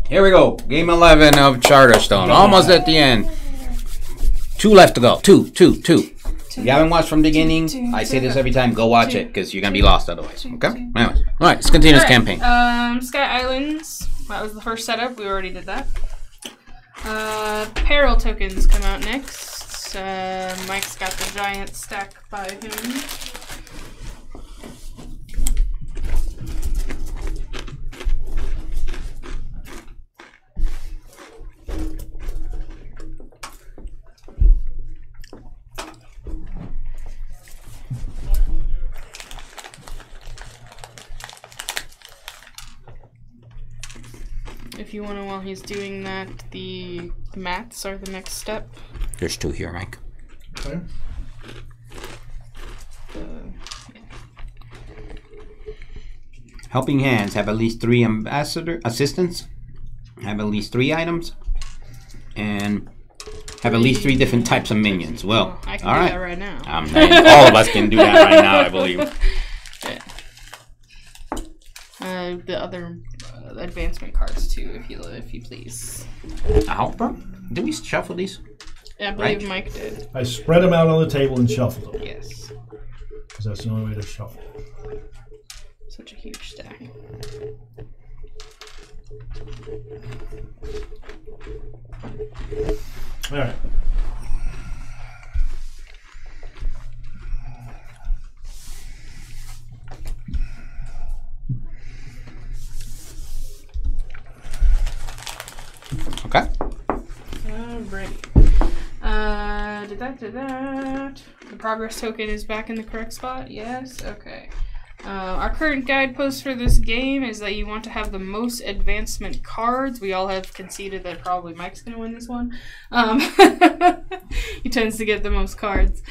Here we go. Game 11 of Charterstone. Almost at the end. 2 left to go. Two. If you haven't watched from the beginning, I say this every time, go watch it, because you're going to be lost otherwise. Okay? Anyways. Alright, let's continue this campaign. Sky Islands. That was the first setup. We already did that. Peril tokens come out next. Mike's got the giant stack by him. If you want to, while he's doing that, the maths are the next step. There's 2 here, Mike. Okay. Yeah. Helping hands have at least 3 assistants, have at least 3 items, and have at least 3 different types of minions. Well, I can all do right. that right now. All of us can do that right now, I believe. Yeah. The other advancement cards too, if you please. Helper? Did we shuffle these? Yeah, I believe Mike did. I spread them out on the table and shuffled them. Yes. Because that's the only way to shuffle. Such a huge stack. All right. Okay. Alright. Did that. The progress token is back in the correct spot? Yes? Okay. Our current guidepost for this game is that you want to have the most advancement cards. We all have conceded that probably Mike's going to win this one. He tends to get the most cards.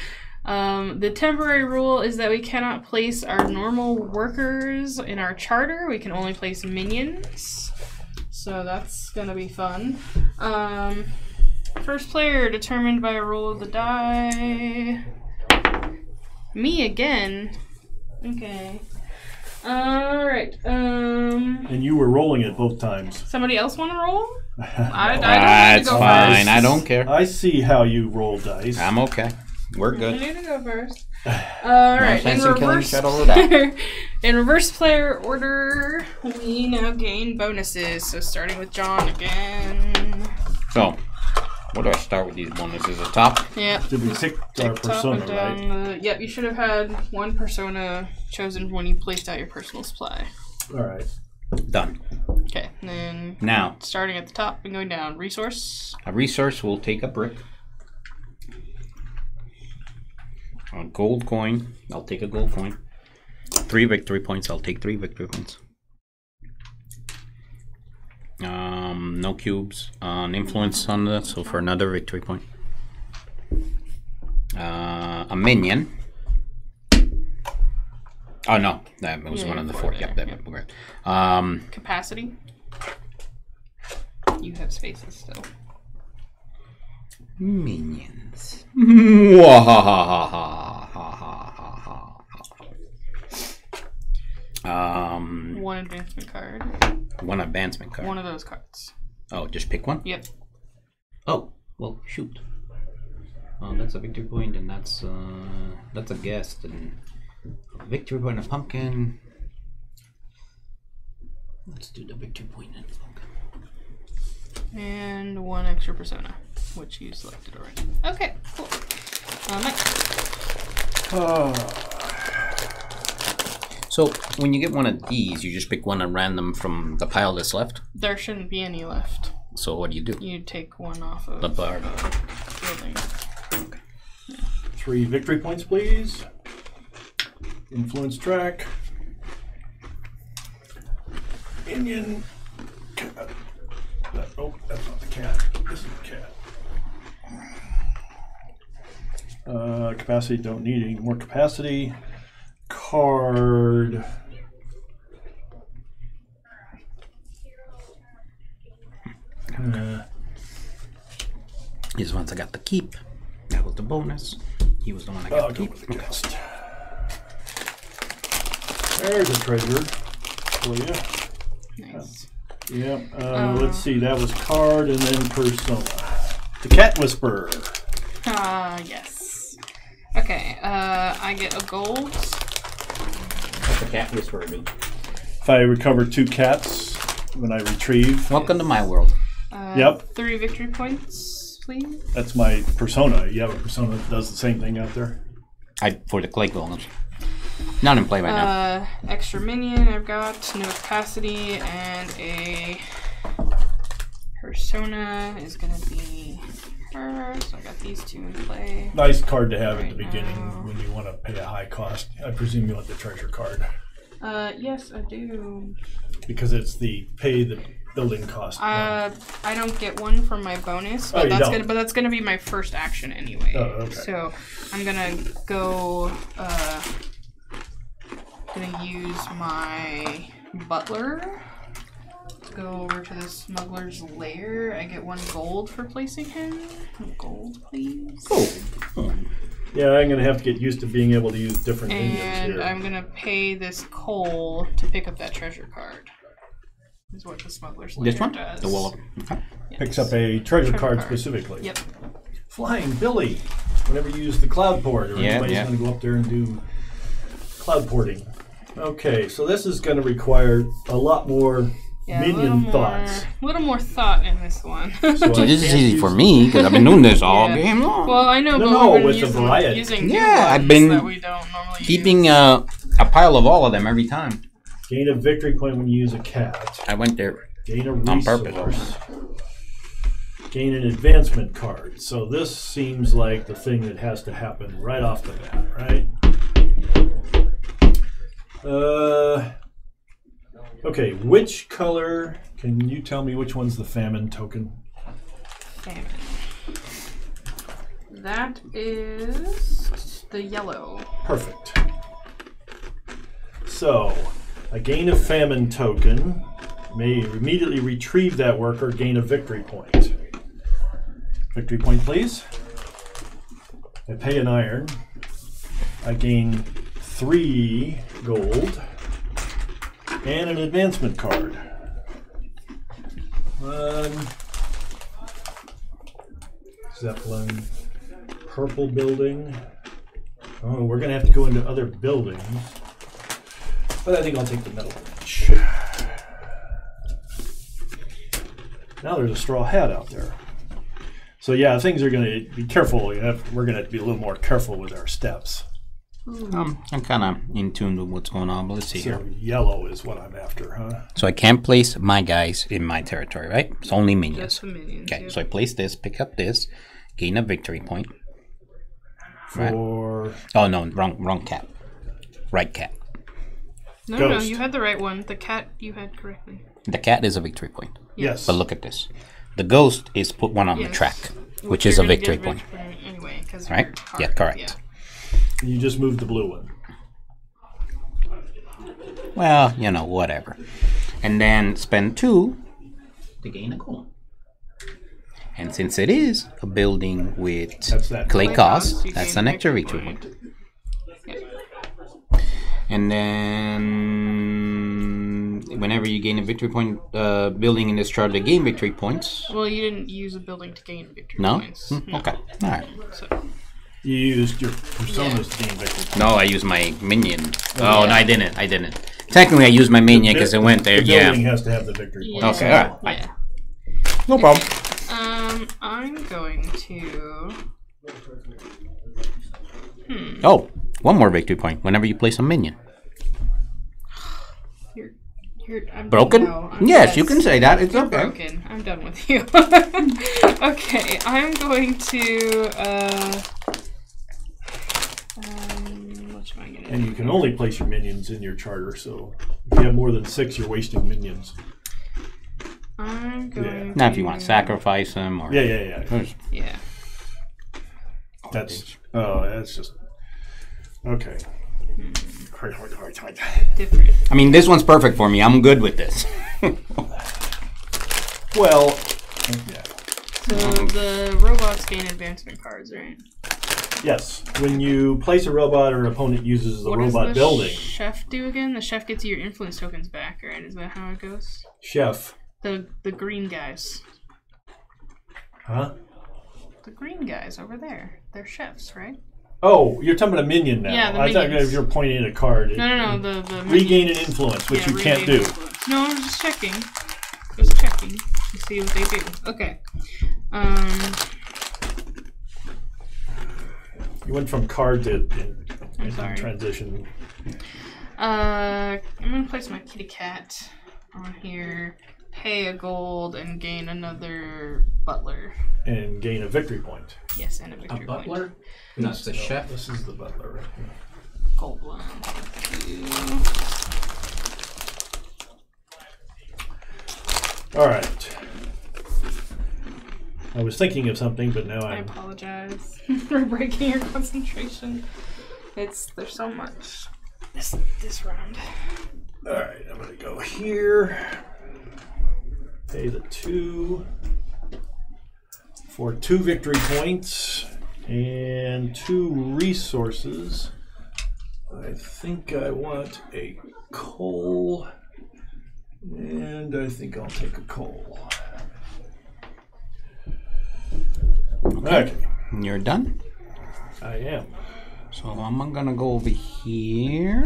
The temporary rule is that we cannot place our normal workers in our charter. We can only place minions. So that's going to be fun. First player determined by a roll of the die. Me again. Okay. Alright. And you were rolling it both times. Somebody else want to roll? I don't That's fine. first. I don't care. I see how you roll dice. I'm okay. We're I good. need to go first. Alright. No sense in killing each other. In reverse player order, we now gain bonuses. So starting with John again. So, where do I start with these bonuses? At the top? Yeah. Did we pick our persona, right? Yep, you should have had one persona chosen when you placed out your personal supply. All right. Done. Okay, and then Now, starting at the top and going down. Resource. a resource will take a brick. A gold coin. I'll take a gold coin. 3 victory points. I'll take 3 victory points. No cubes. An influence on that, so for another victory point. A minion. Oh no, that was one of the 4. Yep, that was great. Capacity. You have spaces still. Minions. One advancement card. One advancement card. One of those cards. Oh, just pick one? Yep. Oh, well, shoot. Oh, that's a victory point, and that's a guest, and a victory point, a pumpkin. Let's do the victory point and pumpkin. And one extra persona, which you selected already. Okay, cool. Mike. So, when you get one of these, you just pick one at random from the pile that's left? There shouldn't be any left. So, what do? You take one off of Labora. building. Okay. 3 victory points, please. Influence track. Minion. Cat. Oh, that's not the cat. This is the cat. Capacity, don't need any more capacity. Card. These ones I got to keep. That was the bonus. He was the one I got to Go keep. with the guest. There's a treasure for you. Nice. Yep. Let's see. That was card and then persona. The Cat Whisperer. Yes. Okay. I get a gold. What's the Cat Whisperer do? If I recover 2 cats when I retrieve. Welcome to my world. Yep. 3 victory points, please. That's my persona. You have a persona that does the same thing out there? For the clay golems. Not in play right now. Extra minion I've got, no capacity, and a persona is going to be her. So I got these 2 in play. Nice card to have at the beginning when you want to pay a high cost. I presume you want the treasure card. Yes, I do. Because it's the pay the building cost. I don't get one from my bonus, but that's gonna be my first action anyway. Oh, okay. So I'm gonna go. Gonna use my butler. Go over to the smuggler's lair. I get 1 gold for placing him. Gold, please. Cool. Yeah, I'm going to have to get used to being able to use different minions And here. I'm going to pay this coal to pick up that treasure card. Is what the smuggler's lair This one? does. The wall. Okay. Yes. Picks up a treasure card specifically. Yep. Flying Billy. Whenever you use the cloud port, or anybody's going to go up there and do cloud porting. Okay, so this is going to require a lot more minion thoughts. A little more thought in this one. So this is easy for me because I've been doing this all game long. Well, I know, No, but with the variety. Using I've been that we don't normally keeping use. a pile of all of them every time. Gain a victory point when you use a cat. I went there Gain a on resource. purpose. Gain an advancement card. So this seems like the thing that has to happen right off the bat, right? Okay, which color, can you tell me which one's the famine token? Famine. That is the yellow. Perfect. So, a gain a famine token may immediately retrieve that worker, gain a victory point. Victory point, please. I pay an iron. I gain 3 gold. And an advancement card. Zeppelin. Purple building. Oh, we're going to have to go into other buildings. But I think I'll take the metal bench. Now there's a straw hat out there. So yeah, things are going to be careful. We're going to have to be a little more careful with our steps. I'm kind of in tune with what's going on, but let's see here. So yellow is what I'm after, huh? So I can't place my guys in my territory, right? It's only minions. Just the minions. Okay, Yep. so I place this, pick up this, gain a victory point. For... Oh no, wrong cat. Right cat. No, Ghost. you had the right one. The cat you had correctly. The cat is a victory point. Yes. But look at this. The ghost is put one on the Yes. track, Which which is you're a gonna victory get point. Anyway, because Right? Yeah, correct. You just moved the blue one. Well, you know, whatever. And then spend 2 to gain a coin. And since it is a building with That's that. clay Clay cost, cost, you that's gain an extra victory victory point. point. And then whenever you gain a victory point building in this chart, they gain victory points. Well, you didn't use a building to gain victory No? points. Okay. All right. So, You used your personas to gain victory points. No, I used my minion. Oh, no, I didn't. Technically, I used my minion because it went there. The Yeah. building has to have the victory yeah. points. Okay, all right. Yeah. No problem. I'm going to. Oh, one more victory point whenever you place a minion. I'm Broken? done now. Yes, you can say that. It's You're okay. broken. I'm done with you. Okay, I'm going to. What am I gonna And do? you can only place your minions in your charter, so if you have more than 6, you're wasting minions. I'm going. Now, if you want to sacrifice them or Yeah. Yeah. That's just okay. Different. I mean, this one's perfect for me. I'm good with this. Well, yeah. So the robots gain advancement cards, right? Yes. When you place a robot or an opponent uses the What does robot the building, chef do again? The chef gets your influence tokens back, right? Is that how it goes? chef The green guys. Huh? The green guys over there. They're chefs, right? Oh, you're talking about a minion now. Yeah, the I thought minions. you were pointing at a card. No, the regain an influence, which you can't do. Influence. No, I was just checking. Just checking to see what they do. Okay. You went from card to transition. I'm gonna place my kitty cat on here, pay a gold, and gain another butler. And gain a victory point. Yes, and a victory point. A butler? That's the chef. This is the butler right here. Gold one. Alright. I was thinking of something, but now I apologize for breaking your concentration. There's so much this round. Alright, I'm gonna go here. Pay the 2 for 2 victory points and 2 resources. I think I want a coal, and I think I'll take a coal. Okay. You're done? I am. So I'm gonna go over here.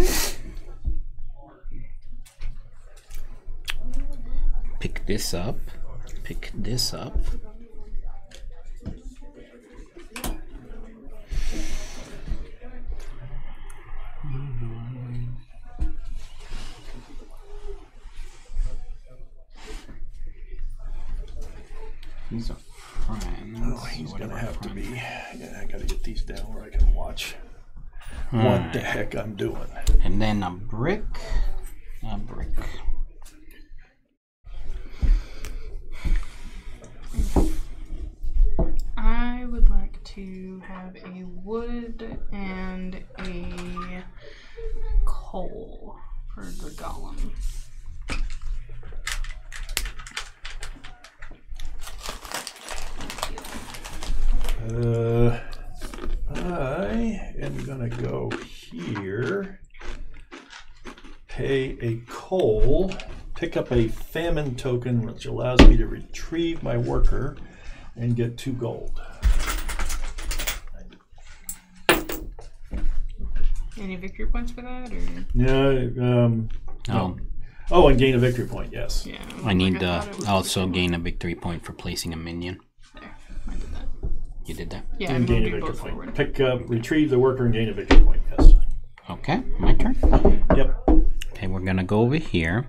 Pick this up. Pick this up. These are friends. Oh, he's gonna have to be. Yeah, I gotta get these down where I can watch what the heck I'm doing. And then a brick. A brick. I would like to have a wood and a coal for the golem. I am gonna go here, pay a coal, pick up a famine token, which allows me to retrieve my worker and get 2 gold. Any victory points for that, or? No. No. Oh, and gain a victory point. Yes. Yeah. I need to also gain a victory point for placing a minion. There, I did that. You did that? Yeah, And I'm gain a moving victory both point. forward. Pick up, retrieve the worker, and gain a victory point. Yes. Okay, my turn. Yep. Okay, we're gonna go over here.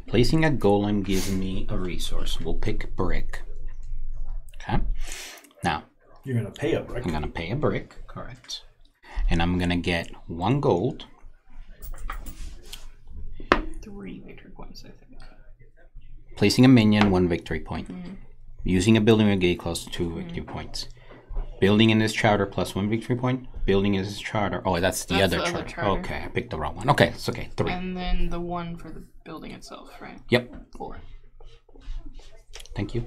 Placing a golem gives me a resource. We'll pick brick. Okay. Now, You're gonna pay a brick. I'm gonna pay a brick, correct. And I'm gonna get 1 gold. 3 victory points, I think. Placing a minion, 1 victory point. Using a building with gate clause, 2 victory points. Building in this charter plus 1 victory point. Building in this charter. Oh, that's the other charter. Okay, I picked the wrong one. Okay, it's okay. 3. And then the 1 for the building itself, right? Yep. 4. Thank you.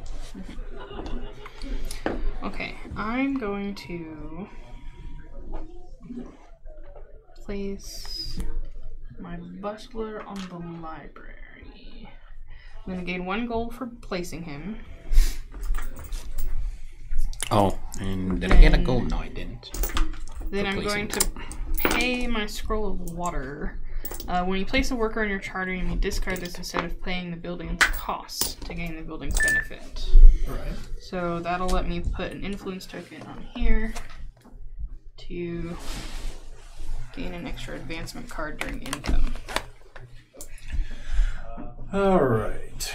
Okay, I'm going to place my butler on the library. I'm going to gain 1 gold for placing him. Oh, and did I get a gold? No, I didn't. Then I'm going to pay my scroll of water. When you place a worker on your charter, you may discard this instead of paying the building's cost to gain the building's benefit. Right. So that'll let me put an influence token on here to gain an extra advancement card during income. All right.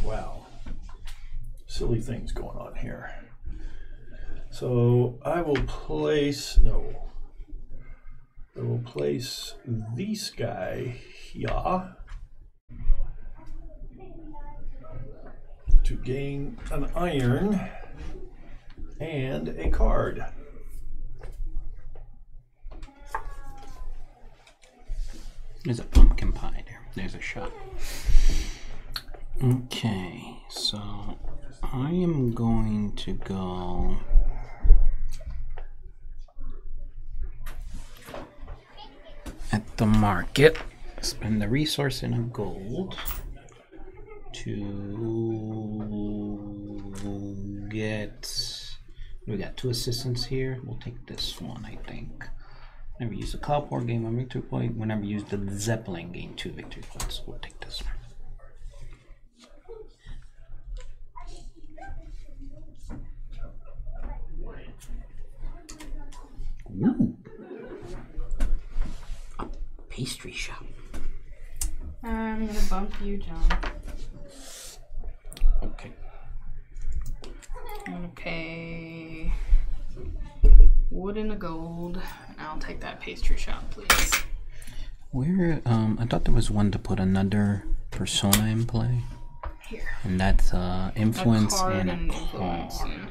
Wow. Silly things going on here. So I will place, I will place this guy here to gain an iron and a card. There's a pumpkin pie there. There's a shot. Okay, so I am going to go at the market, spend the resource in a gold. to get. We got 2 assistants here. We'll take this one, I think. Whenever you use the Copper, gain 1 victory point. Whenever you use the Zeppelin, gain 2 victory points. We'll take this one. Ooh. A pastry shop. I'm gonna bump you, John. Okay. I'm gonna pay wood and a gold. I'll take that pastry shop, please. Where, I thought there was one to put another persona in play. Here. And that's influence A card and a influence, card. yeah.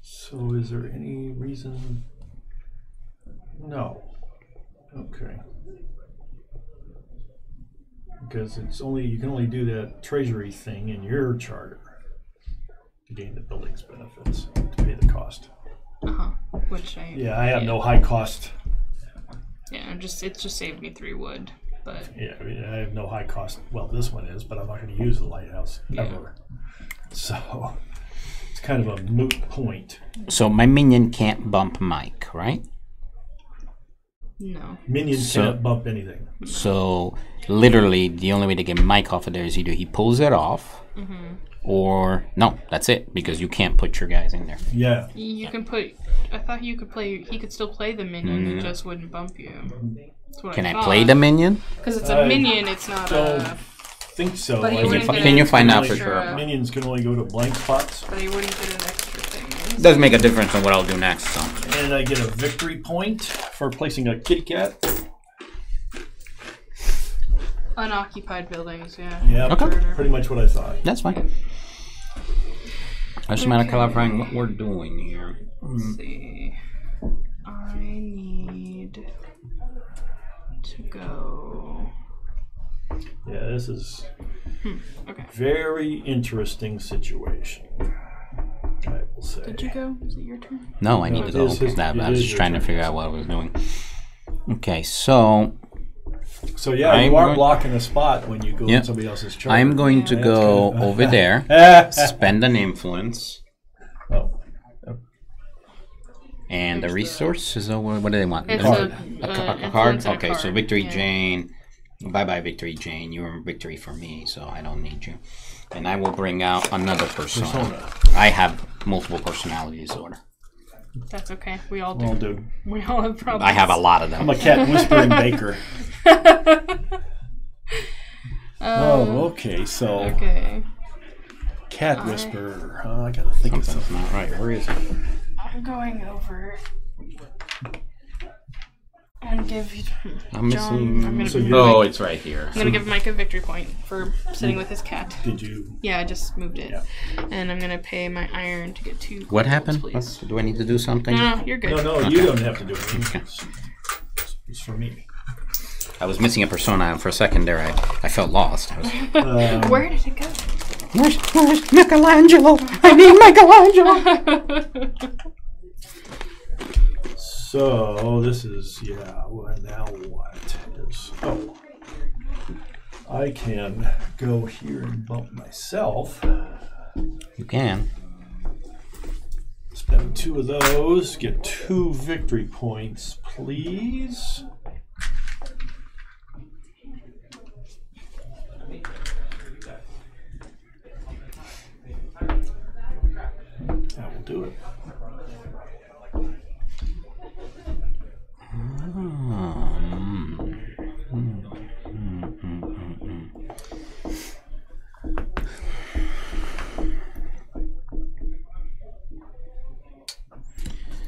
So is there any reason? No. Okay. Because it's only, you can only do that treasury thing in your charter to gain the building's benefits, to pay the cost. Which I... Yeah, I have no high cost. Yeah, it just saved me 3 wood, but... Yeah, I mean, I have no high cost. Well, this one is, but I'm not going to use the lighthouse ever. So it's kind of a moot point. So my minion can't bump Mike, right? No. Minions can't bump anything. So literally the only way to get Mike off of there is either he pulls it off, or no, that's it, because you can't put your guys in there. Yeah. You can put... I thought you could play... He could still play the minion, it just wouldn't bump you. That's what Can I thought. play the minion? Because it's a minion, it's not Don't a... think so. But he Like, wouldn't get Can you an find out for extra- sure? minions can only go to blank spots. But he wouldn't get an extra thing. It does make a difference on what I'll do next. So And I get a victory point for placing a kitty cat. Unoccupied buildings, yeah. Yeah, Okay. pretty much what I thought. that's fine. Just a matter of clarifying what we're doing here. Let's see. I need to go... Yeah, this is Okay. very interesting situation, I will say. Did you go? Is it your turn? No, I need to it go. is his- I it was is just your trying to turn, figure out what I was doing. Okay, so So yeah, I'm you are going- blocking a spot when you go Yep. in somebody else's chart. I'm going to That's go kinda- over there, spend an influence, Oh, and the resource is what do they want? It's a a card? influence and a Okay, so card, Victory yeah. Jane. Bye-bye, Victory Jane. You're Victory for me, so I don't need you. And I will bring out another persona. I have multiple personality disorder. That's okay. We all do. well, dude, We all have problems. I have a lot of them. I'm a cat whispering baker. Oh, okay. So Okay. cat whisperer. Oh, I gotta think of Something's something. not right. Where is it? I'm going over and give you... I'm John, missing. I'm gonna So give you're- Oh, Mike, it's right here. I'm gonna give Mike a victory point for sitting with his cat. Did you? Yeah, I just moved it. Yeah. And I'm gonna pay my iron to get 2 What golds, happened? please. Do I need to do something? No, you're good. No, you don't have to do anything. It's for me. I was missing a persona, and for a second there, I felt lost. I was, Where did it go? where's Michelangelo? I need Michelangelo. So this is well, now what is? Oh, I can go here and bump myself. You can. Spend 2 of those. Get 2 victory points, please. That will do it.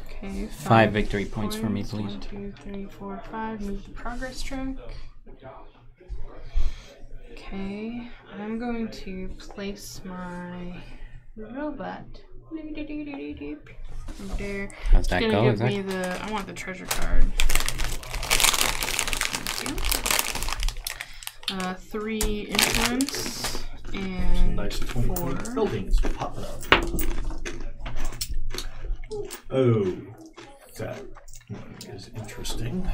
Okay, 5 victory points for me, please. 1, 2, 3, 4, 5. Move the progress track. Okay, I'm going to place my robot over there. How's It's that gonna go? give Is that- me the. I want the treasure card. Thank you. 3 influence and Nice 4. 20 buildings popping up. Oh, that is interesting.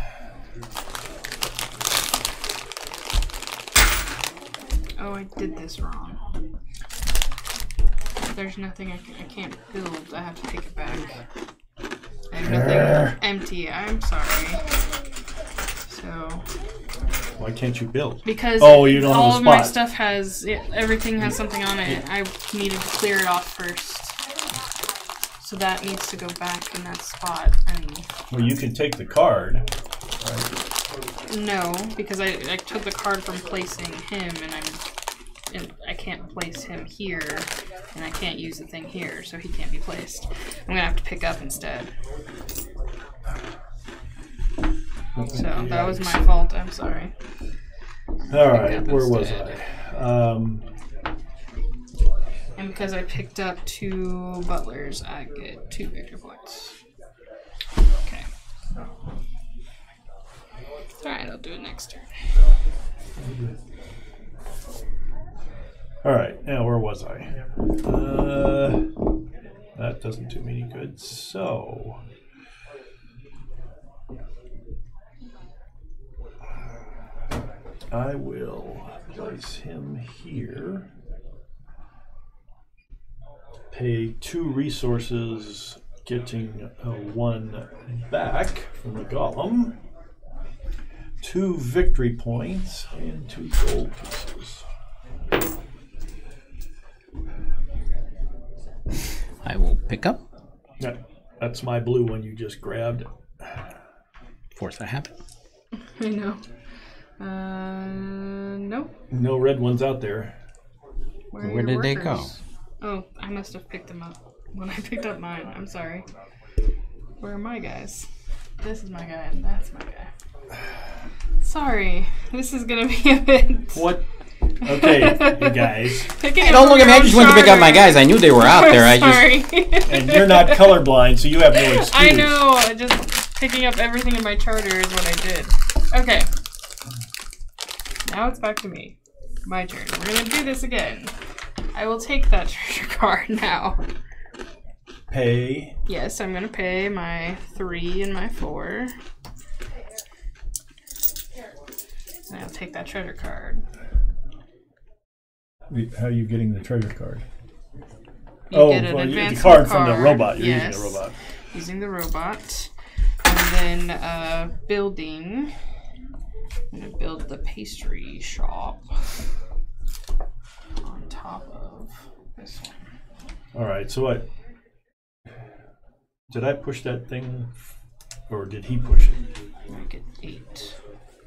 Oh, I did this wrong. There's nothing I can't build. I have to take it back. I have nothing empty. I'm sorry. So. Why can't you build? Because you don't all have a of my spot. stuff has everything has something on it. I needed to clear it off first. So that needs to go back in that spot. And Well, you can take the card. Right? no, because I took the card from placing him, and I can't place him here, and I can't use the thing here, so he can't be placed. I'm gonna have to pick up instead. So that was my fault. I'm sorry. All right, where was I? And because I picked up 2 butlers, I get 2 victory points. Okay. Alright, I'll do it next turn. All right, now where was I? That doesn't do me any good. So, I will place him here. Pay 2 resources, getting 1 back from the golem. 2 victory points and 2 gold pieces. I will pick up. Yeah, that's my blue one you just grabbed. Force I have it. I know. Nope. No red ones out there. Where Where did they go? Oh, I must have picked them up when I picked up mine. I'm sorry. Where are my guys? This is my guy, and that's my guy. Sorry. This is gonna be a bit... What? Okay, you guys. Hey, don't look at me. I just went to pick up my guys. I knew they were out there. Sorry. And you're not colorblind, so you have no excuse. I know. Just picking up everything in my charter is what I did. Okay. Now it's back to me. My turn. We're gonna do this again. I will take that treasure card now. Pay. Yes, I'm gonna pay my 3 and my 4. And I'll take that treasure card. How are you getting the treasure card? You get an the advancement card from the robot. You're yes, using the robot. Using the robot. And then building. I'm going to build the pastry shop on top of this one. All right, so what? Did I push that thing, or did he push it? Make it 8.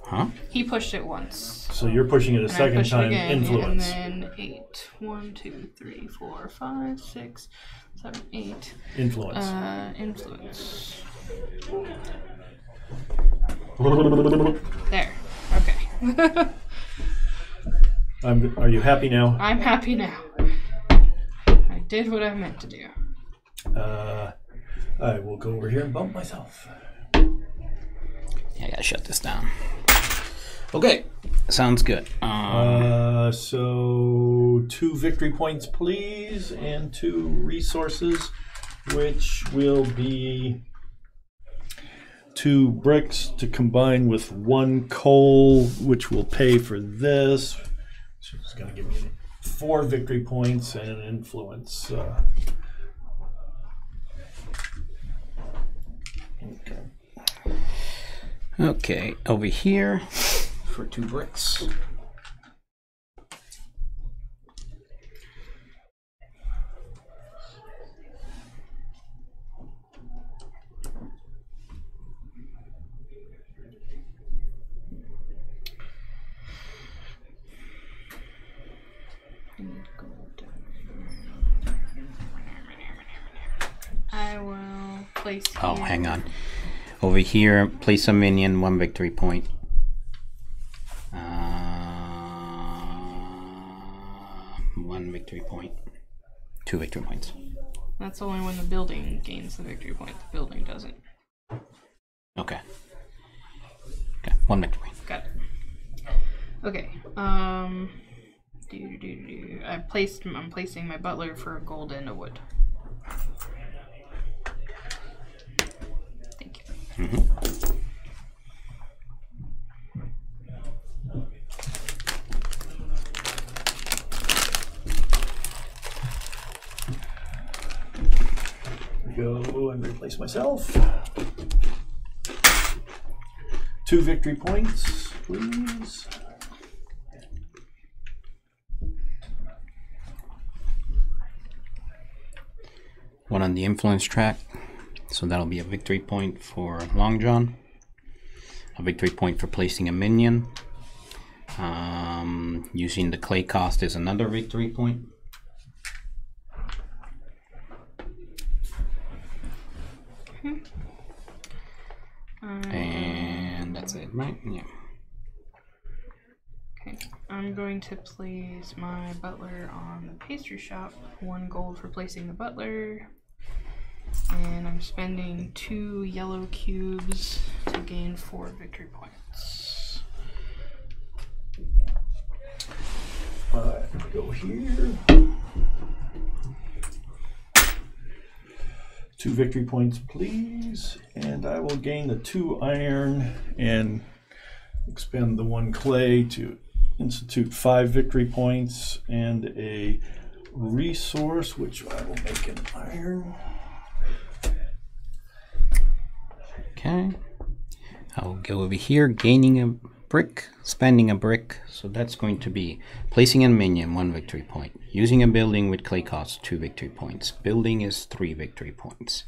Huh? He pushed it once. So you're pushing it a And I second pushed it time. again, Influence. And then 8. 1, 2, 3, 4, 5, 6, 7, 8. Influence. Influence. There. There. Okay. Are you happy now? I'm happy now. I did what I meant to do. I will go over here and bump myself. Yeah, I gotta shut this down. Okay, sounds good. So 2 victory points, please, and 2 resources, which will be 2 bricks to combine with 1 coal, which will pay for this. So it's going to give me 4 victory points and an influence. Okay. Okay, over here for 2 bricks. I will place Oh, here. hang on. Over here, place a minion, 1 victory point. 1 victory point. 2 victory points. That's only when the building gains the victory point. The building doesn't. Okay. Okay, 1 victory point. Got it. Okay. I'm placing my butler for a gold and a wood. Thank you. Go and replace myself. 2 victory points, please. One on the influence track, so that'll be a victory point for Long John. A victory point for placing a minion. Using the clay cost is another victory point. And that's it, right? Yeah. Okay, I'm going to place my butler on the pastry shop. 1 gold for placing the butler. And I'm spending 2 yellow cubes to gain 4 victory points. Go here. 2 victory points, please. And I will gain the 2 iron and expend the 1 clay to institute 5 victory points and a resource, which I will make an iron. Okay. I'll go over here, gaining a brick, spending a brick. So that's going to be placing a minion, 1 victory point. Using a building with clay costs, 2 victory points. Building is 3 victory points.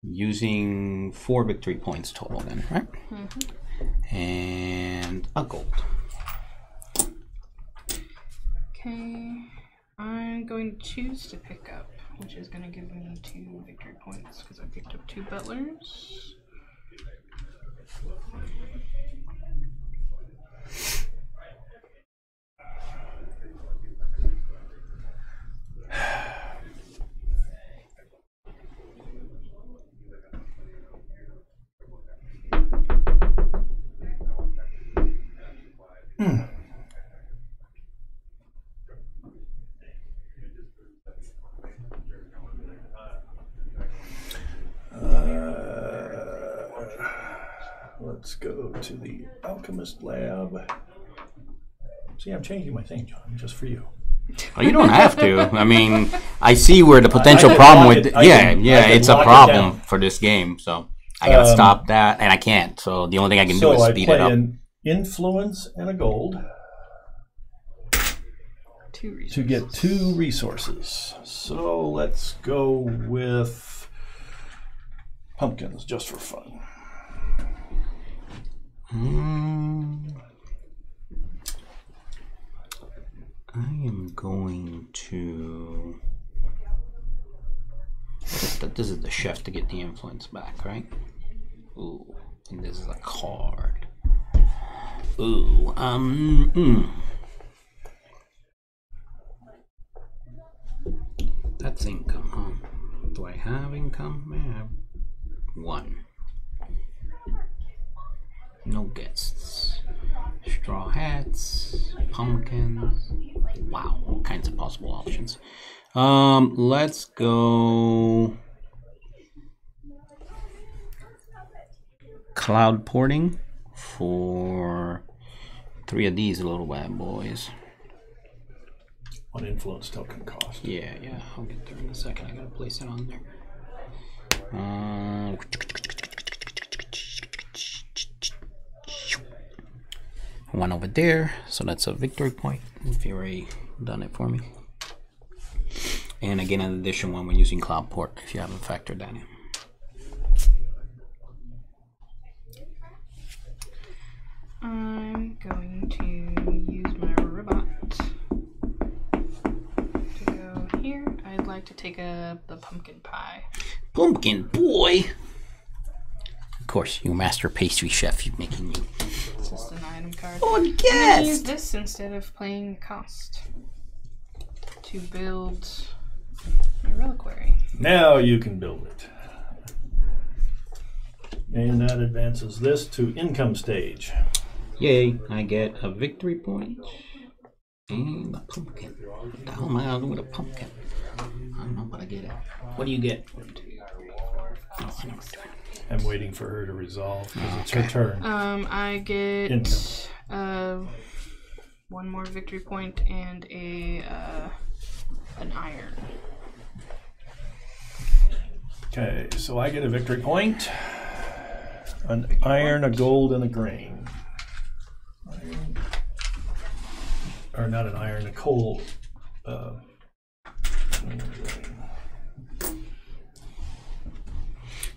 Using 4 victory points total then, right? And a gold. Okay, I'm going to choose to pick up, which is going to give me 2 victory points because I picked up 2 butlers. Let's go to the alchemist lab. See, I'm changing my thing, John, just for you. Oh, you don't have to. I mean, I see where the potential problem with it's a problem for this game. So I gotta stop that, and I can't. So the only thing I can do is speed it up. So I play an influence and a gold to get 2 resources. So let's go with pumpkins just for fun. I am going to. This is the chef to get the influence back, right? Ooh, and this is a card. Ooh, That's income, huh? Do I have income? I have 1. No guests. Straw hats, pumpkins. Wow, all kinds of possible options. Let's go cloud porting for 3 of these little bad boys. 1 influence token cost. Yeah, I'll get there in a second. I gotta place it on there. 1 over there, so that's a victory point if you already done it for me. And again, an addition 1 when using cloud port if you haven't factored that in. I'm going to use my robot to go here. I'd like to take the pumpkin pie. Pumpkin boy! Of course, you master pastry chef, you're making you. It's just an item card. Oh, I'm gonna use guest! this instead of playing cost to build my reliquary. Now you can build it. And that advances this to income stage. Yay, I get a victory point and a pumpkin. What the hell am I gonna do with a pumpkin? I don't know what I get at. What do you get? 1, 2, 3, 4, I'm waiting for her to resolve because it's her turn. I get Income. 1 more victory point and an iron. Okay, so I get a victory point, an iron, a gold, and a grain. Iron. Or not an iron, a coal.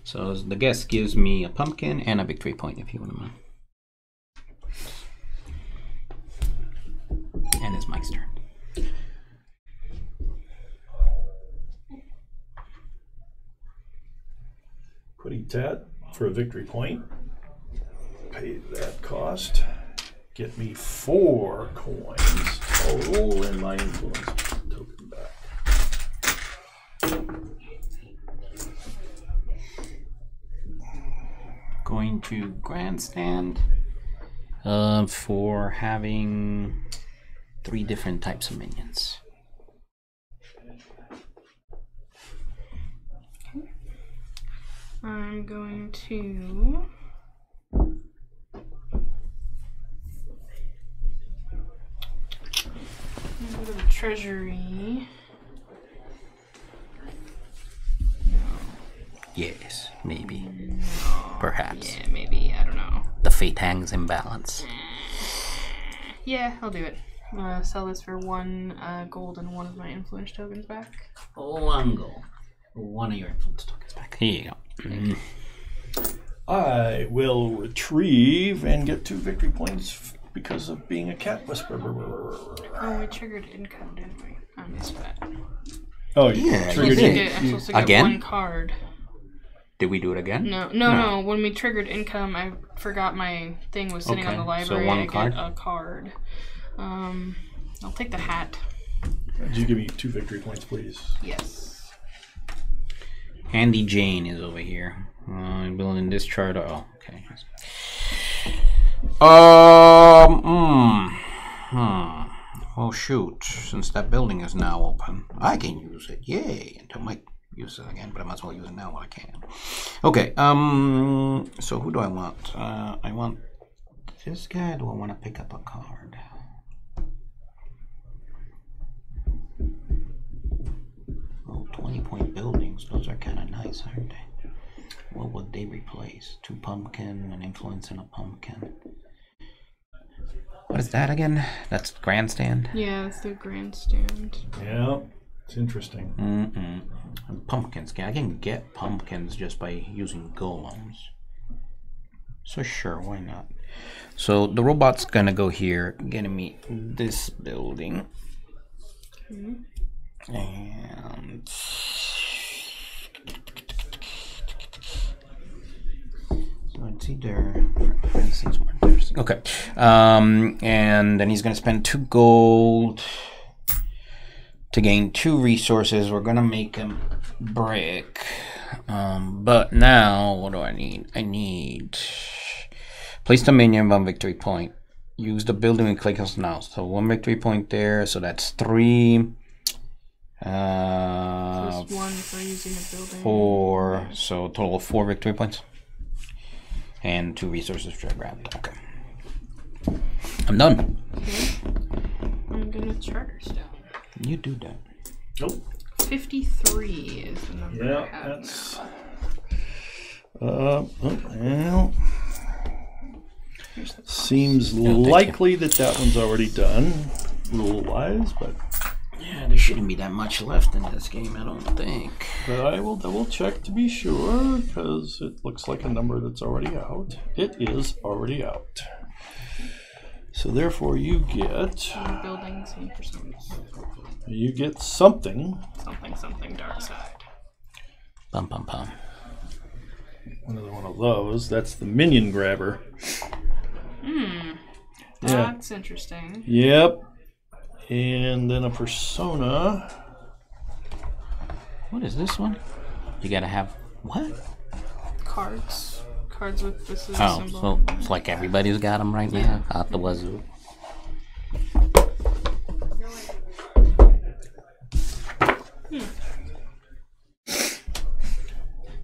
So the guest gives me a pumpkin and a victory point, if you want to mind. And it's Mike's turn. Putting that for a victory point. Pay that cost. Get me 4 coins total and my influence token back. Going to grandstand for having 3 different types of minions. I'm going to go to the treasury. Yes, maybe. Perhaps. Yeah, maybe. I don't know. The fate hangs in balance. Yeah, I'll do it. Sell this for 1 gold and 1 of my influence tokens back. 1 gold. 1 of your influence tokens back. Here you go. I will retrieve and get 2 victory points because of being a cat whisperer. Oh, we triggered income, didn't we? I missed that. Oh, you triggered I'm supposed to get again? 1 card. Did we do it again? No. When we triggered income, I forgot my thing was sitting on the library. So 1 I card? get a card. I'll take the hat. Could you give me 2 victory points, please? Yes. Handy Jane is over here. Building this chart. Oh, okay. Oh shoot! Since that building is now open, I can use it. Yay! Until Mike uses it again, but I might as well use it now while I can. Okay. So who do I want? I want this guy. Do I want to pick up a card? Oh, 20-point buildings. Those are kind of nice, aren't they? What would they replace? 2 pumpkin, an influence, and a pumpkin. What is that again? That's grandstand? Yeah, that's the grandstand. Yeah, it's interesting. And pumpkins. I can get pumpkins just by using golems. So sure, why not? So the robot's gonna go here, getting me this building. And so it's either, for instance, more interesting. Okay, and then he's gonna spend 2 gold to gain 2 resources. We're gonna make him brick, but now what do I need? I need place the minion 1 victory point. Use the building and click us now. So 1 victory point there. So that's 3. Plus 1 for using a building. 4. So total of 4 victory points. And 2 resources which I grabbed. Okay. I'm done. Okay. I'm gonna Charterstone. You do that. Nope. 53 is the number I Yeah, have that's. now. Well. Seems likely that one's already done, rule-wise, but Yeah, there shouldn't be that much left in this game, I don't think. I will double check to be sure, because it looks like a number that's already out. It is already out. So therefore you get... Buildings and personas. You get something. Something dark side. Bum bum bum. Another one of those. That's the minion grabber. Yeah. That's interesting. Yep. And then a persona. What is this one? You gotta have what? Cards. Cards with this is a Oh, symbol. so it's like everybody's got them right now out the wazoo.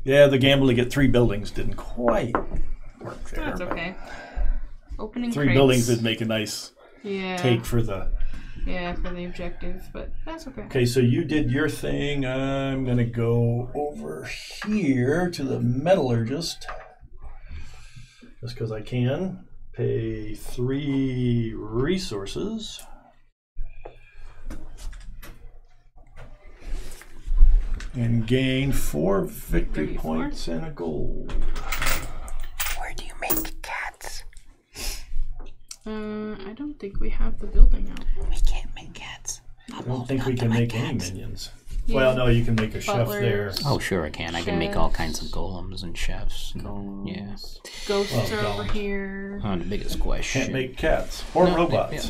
Yeah, the gamble to get 3 buildings didn't quite work there. That's okay. Opening 3 crates. buildings would make a nice take for the... Yeah, for the objective, but that's okay. Okay, so you did your thing. I'm going to go over here to the metallurgist. Just because I can. Pay 3 resources. And gain 4 victory points and a gold. Where do you make cats? I don't think we have the building out. We can't make cats. I don't think we can make any minions. Yeah. Well, no, you can make a chef there. Oh, sure I can. I can make all kinds of golems and chefs. Yeah. Ghosts are over here. Oh, the biggest question. Can't make cats or robots.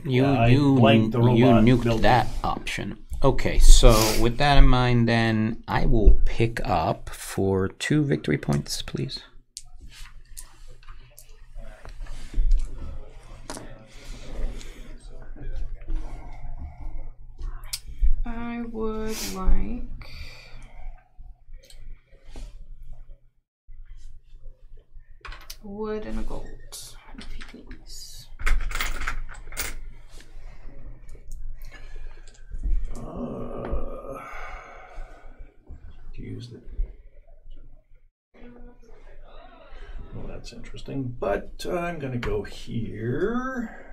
You blanked the robot nuked building. that option. Okay, so with that in mind, then I will pick up for 2 victory points, please. I would like wood and a gold, if you please. Use the... Well, that's interesting, but I'm going to go here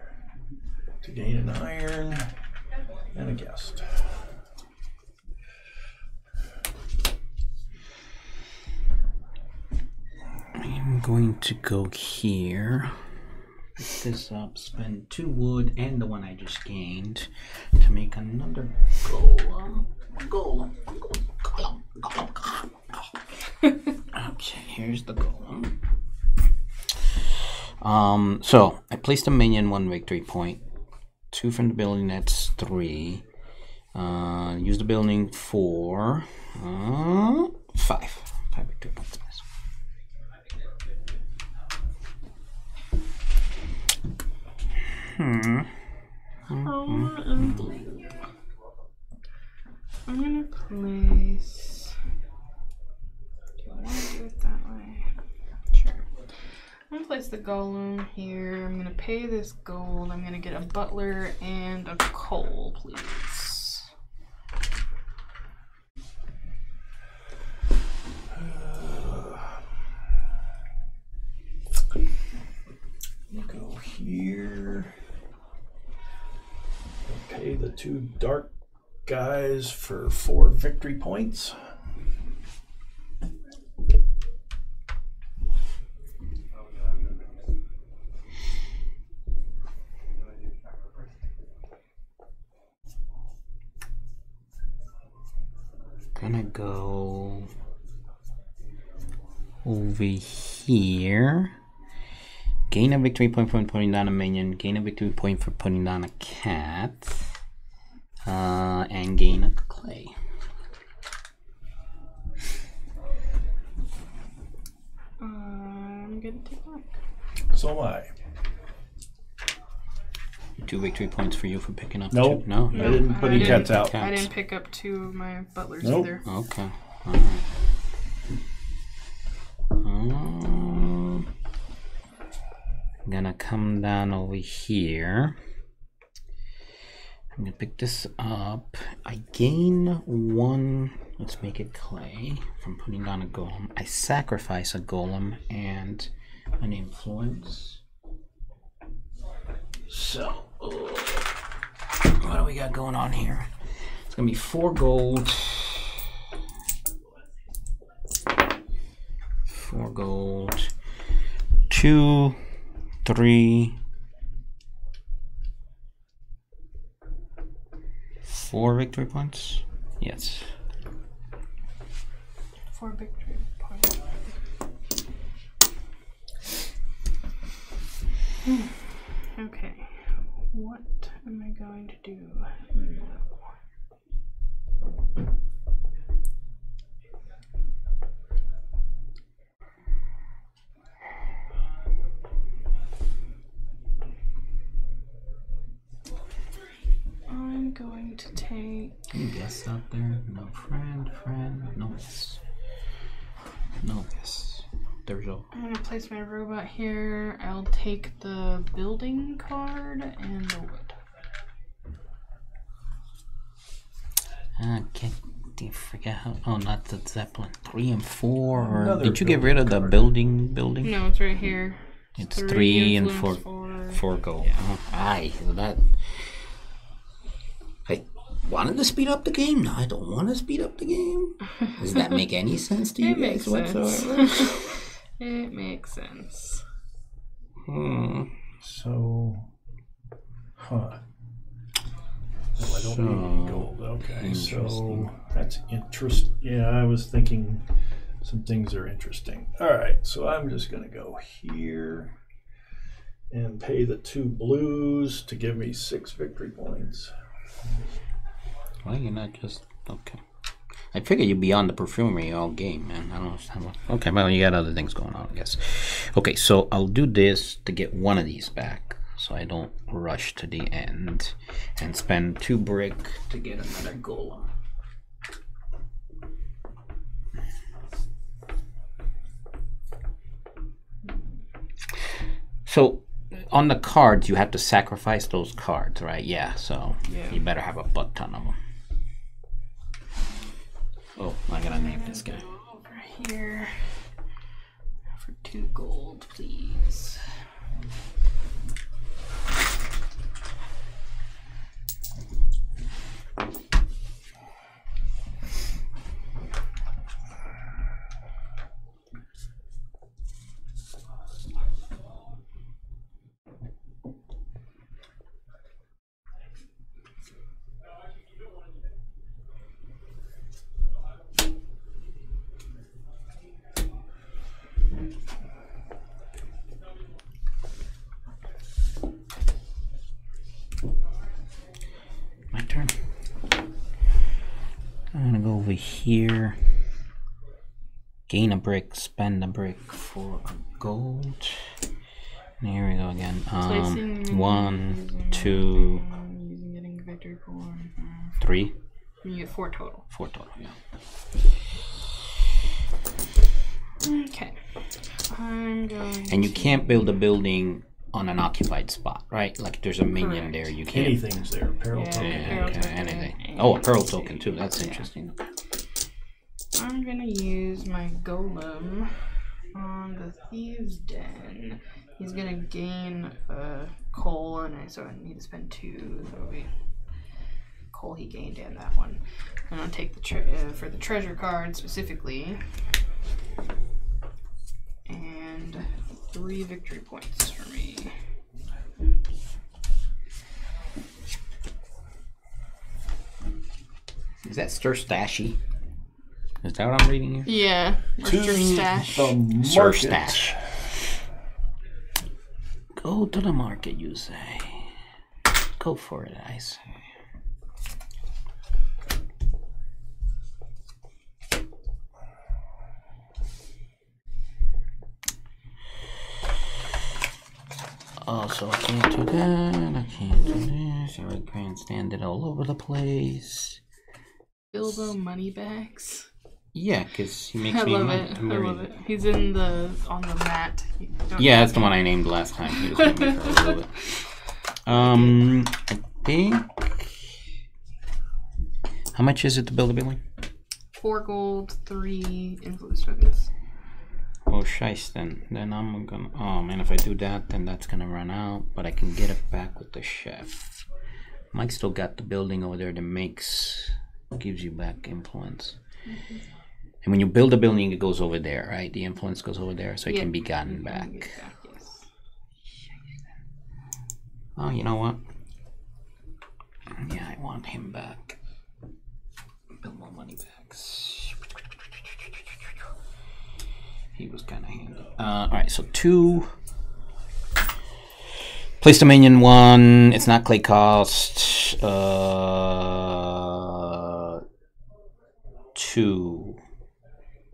to gain an iron and a guest. I'm going to go here, pick this up, spend 2 wood and the one I just gained to make another golem. Okay, here's the golem. So I placed a minion, 1 victory point, 2 from the building, that's 3. Use the building for 5 victory points. I'm gonna place. Do I want to do it that way? Sure. I'm gonna place the golem here. I'm gonna pay this gold. I'm gonna get a butler and a coal, please. Go here. Pay the 2 dark guys for 4 victory points. Gonna go over here. Gain a victory point for putting down a minion, gain a victory point for putting down a cat, and gain a clay. I'm gonna take one. So am I. 2 victory points for you for picking up. Nope. 2. No, I didn't put any cats out. I didn't pick up 2 of my butlers Nope. either. Okay. All right. I'm gonna come down over here. I'm gonna pick this up. I gain 1, let's make it clay, from putting down a golem. I sacrifice a golem and an influence. So, what do we got going on here? It's gonna be 4 gold. 4 gold. 2, 3, 4 victory points? Yes. 4 victory points. Okay. What am I going to do now? I'm going to take... Any guests out there? No friend, no. hours of. I'm gonna place my robot here. I'll take the building card and the wood. Okay. Do you forget how? Oh, not the Zeppelin. 3 and 4. Or Another did you get rid of the building building? No, it's right here. It's 3 and influence 4 gold. Yeah. Oh, aye, that. I wanted to speed up the game. No, I don't want to speed up the game. Does that make any sense to you It guys makes whatsoever? sense. It makes sense. So, huh. Oh, I don't need any gold. Okay, so that's interesting. Yeah, I was thinking some things are interesting. All right, so I'm just going to go here and pay the 2 blues to give me 6 victory points. Well, you're not just okay. I figure you'd be on the perfumery all game, man. I don't understand what. Okay, well, you got other things going on, I guess. Okay, so I'll do this to get one of these back, so I don't rush to the end, and spend 2 brick to get another golem. So on the cards, you have to sacrifice those cards, right? Yeah, so you better have a butt ton of them. Oh, I gotta name this guy. Over here for 2 gold, please. My turn. I'm gonna go over here. Gain a brick, spend a brick for a gold. And here we go again. 1, 2, Using getting victory point. 3. You get 4 total. 4 total, yeah. Okay. I'm going. And you can't build a building on an occupied spot, right? Like there's a minion Correct. there, you can't. Anything's there. Peril token. Peril Okay, token. anything. Oh, a pearl token too. That's interesting. I'm gonna use my golem on the thieves' den. He's gonna gain coal, and so I need to spend 2. So it'll be coal he gained and that one. And I'll take the for the treasure card specifically, and 3 victory points for me. Is that Sir Stashy? Is that what I'm reading here? Yeah. To Or stash. the Sir market. Stash. Go to the market, you say. Go for it, I say. Oh, so I can't do that, I can't do this, I grandstand it all over the place. Bilbo Moneybags. Yeah, because he makes I me love money. it. I love it. He's in on the mat. Yeah, that's the one I named last time. He was gonna make her a little bit. I think. How much is it to build a building? 4 gold, 3 influence tokens. Oh, shice then. Then I'm gonna. Oh man, if I do that, then that's gonna run out. But I can get it back with the chef. Mike still got the building over there that gives you back influence. Mm-hmm. And when you build a building, it goes over there, right? The influence goes over there, so it can be gotten back. Yes. Oh, you know what? Yeah, I want him back. Build more money back. He was kind of handy. Alright, so 2. Place the minion 1. It's not clay cost. 2.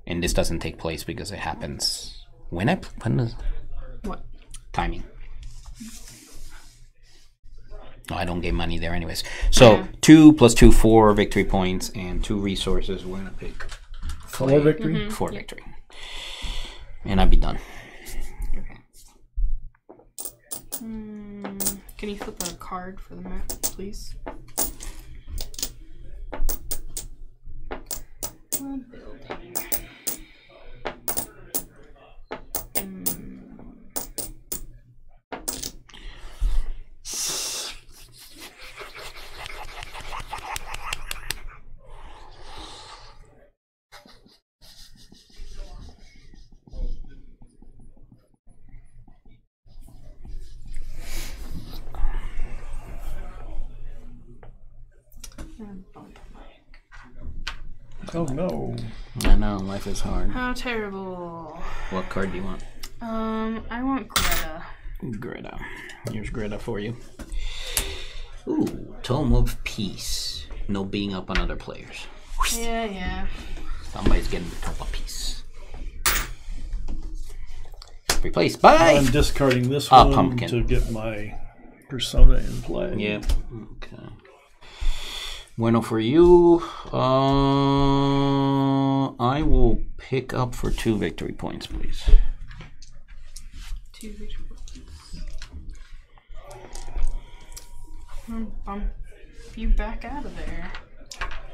And this doesn't take place because it happens when What? Timing. No, I don't get money there anyways. So 2 plus 2, 4 victory points, and 2 resources. We're gonna pick 4 victory. 4 victory. And I'd be done. Okay. Can you flip out a card for the map, please? Building. Oh no. I know, life is hard. How terrible. What card do you want? I want Greta. Greta. Here's Greta for you. Ooh, Tome of Peace. No beating up on other players. Yeah. Somebody's getting the Tome of Peace. Replace by... I'm discarding this one pumpkin. to get my persona in play. Yep. Okay. Bueno for you. I will pick up for 2 victory points, please. 2 victory points. Bump you back out of there.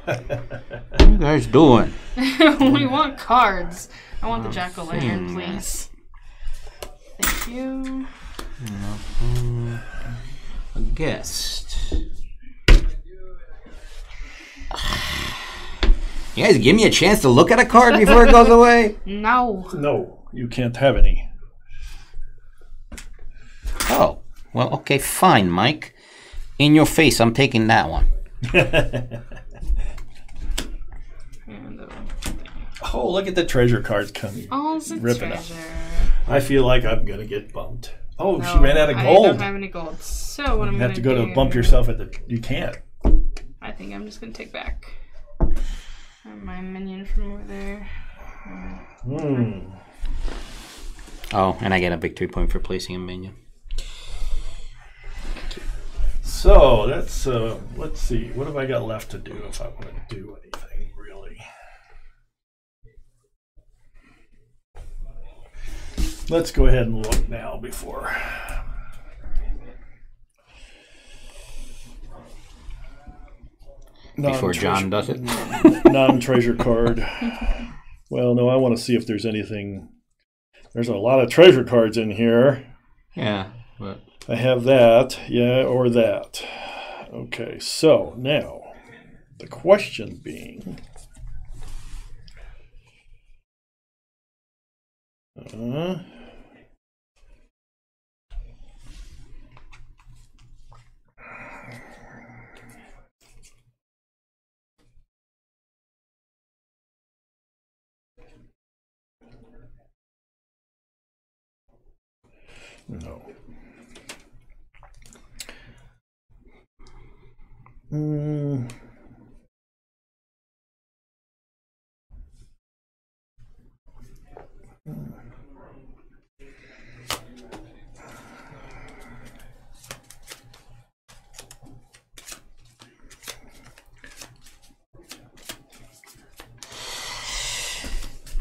What are you guys doing? We want cards. I want the jack-o'-lantern, please. Thank you. A guest. You guys give me a chance to look at a card before it goes away? No. No, you can't have any. Oh, well, okay, fine, Mike. In your face, I'm taking that one. Oh, look at the treasure cards coming. Oh, the ripping treasure. Up. I feel like I'm going to get bumped. Oh, No, she ran out of gold. I don't have any gold. So what I'm You going have to go do... to bump yourself at the... You can't. I think I'm just going to take back my minion from over there. Oh, and I get a victory point for placing a minion. So, that's... let's see. What have I got left to do if I want to do anything, really? Let's go ahead and look now before... Before John does it? Non-treasure card. Well, no, I want to see if there's anything... There's a lot of treasure cards in here. Yeah, but... I have that, yeah, or that. Okay, so now, the question being... No.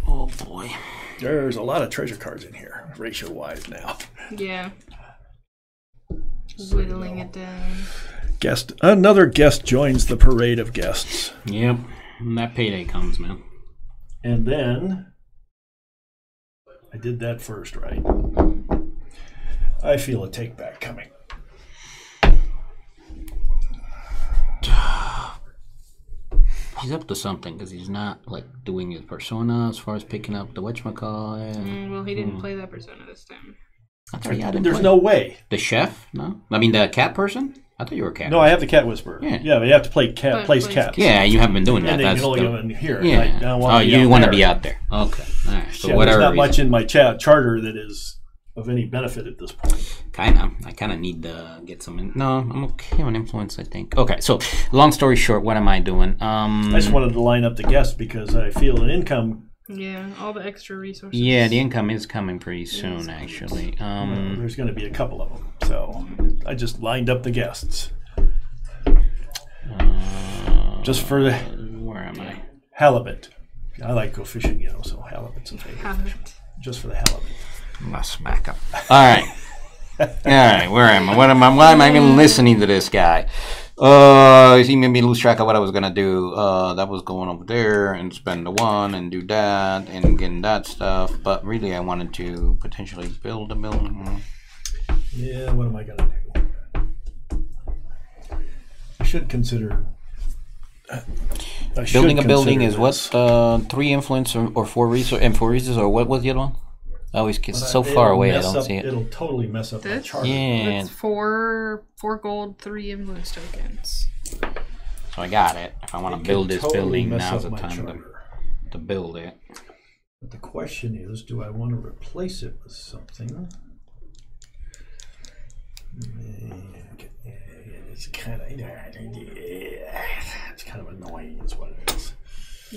Oh boy. There's a lot of treasure cards in here, ratio-wise now. Yeah. Whittling it down. Another guest joins the parade of guests. Yep. And that payday comes, man. And then... I did that first, right? I feel a take-back coming. He's up to something because he's not like doing his persona as far as picking up the whatchamacallit. Well, he didn't play that persona this time. I thought he hadn't There's played. no way. The chef? No? I mean the cat person? I thought you were a cat. No, I have the cat whisperer. Yeah. But you have to play cat, place cats. Yeah, you haven't been doing that. And they That's can only the- go in here. Yeah. I don't want to be you out want to there. be out there. Okay. All right. So Yeah, whatever. there's not reason. much in my charter that is of any benefit at this point. I kind of need to get some. No, I'm okay on influence, I think. Okay, so long story short, what am I doing? I just wanted to line up the guests because I feel an income. Yeah, all the extra resources. Yeah, the income is coming pretty soon, actually. There's going to be a couple of them, so I just lined up the guests. Just for the Where am I? halibut. I like go fishing, so halibut's a favorite. Halibut. just for the hell of it. Let's back up. All right. All right, where am I? Why am I even listening to this guy? He made me lose track of what I was gonna do. That was going over there and spend the 1 and do that and getting that stuff. But really, I wanted to potentially build a building. Yeah, what am I gonna do? I should consider. Building a building is what? 3 influence or 4 resources and 4 resources, or what was the other one? I always get so far away I don't see it. It'll totally mess up my chart. Yeah. It's 4 gold, 3 influence tokens. So I got it. If I want to build this building, now's the time to build it. But the question is, do I want to replace it with something? It's kind of annoying, is what it is.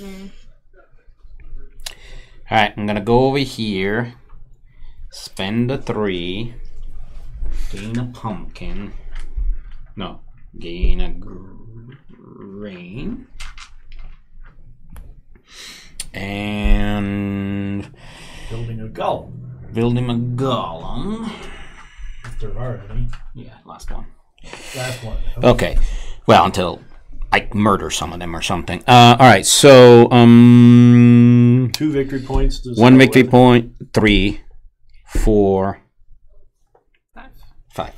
All right, I'm gonna go over here, spend the 3, gain a pumpkin. No, gain a grain, and building a golem. Building a golem. If there are any. Yeah, last one. Last one. Okay. Well, until I murder some of them or something. All right. So 2 victory points. 1 victory point. 3, 4, 5.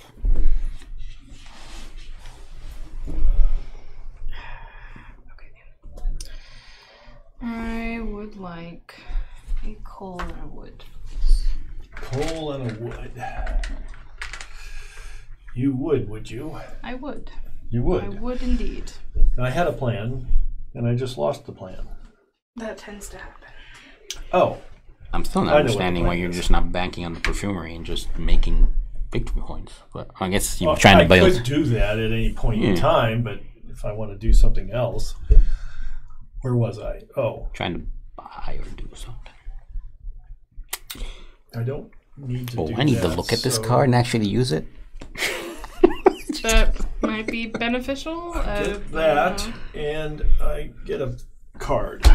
I would like a coal and a wood. Coal and a wood. You would you? I would. You would? I would indeed. I had a plan, and I just lost the plan. That tends to happen. Oh. I'm still not understanding why you're just not banking on the perfumery and just making victory points. But I guess you're trying to build. I could do that at any point in time, but if I want to do something else. Where was I? Oh. Trying to buy or do something. I don't need to do that. I need to look at this card and actually use it. That might be beneficial. Get that, and I get a card.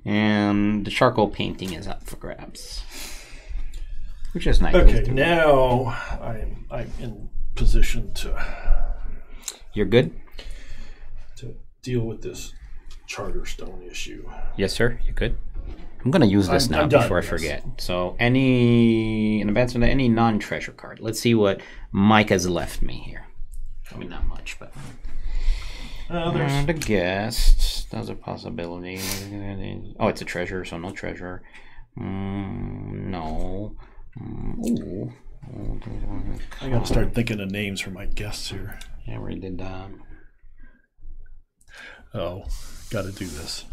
And the charcoal painting is up for grabs, which is nice. Okay, now I'm in position to. You're good. To deal with this Charterstone issue. Yes, sir. You're good. I'm gonna use this now before I forget. So in advance of any non-treasure card. Let's see what Mike has left me here. I mean, not much, but the guest. That's a possibility. Oh, it's a treasure, so no treasure. No. Ooh. I gotta start thinking of names for my guests here. Yeah, we did that. Oh, gotta do this.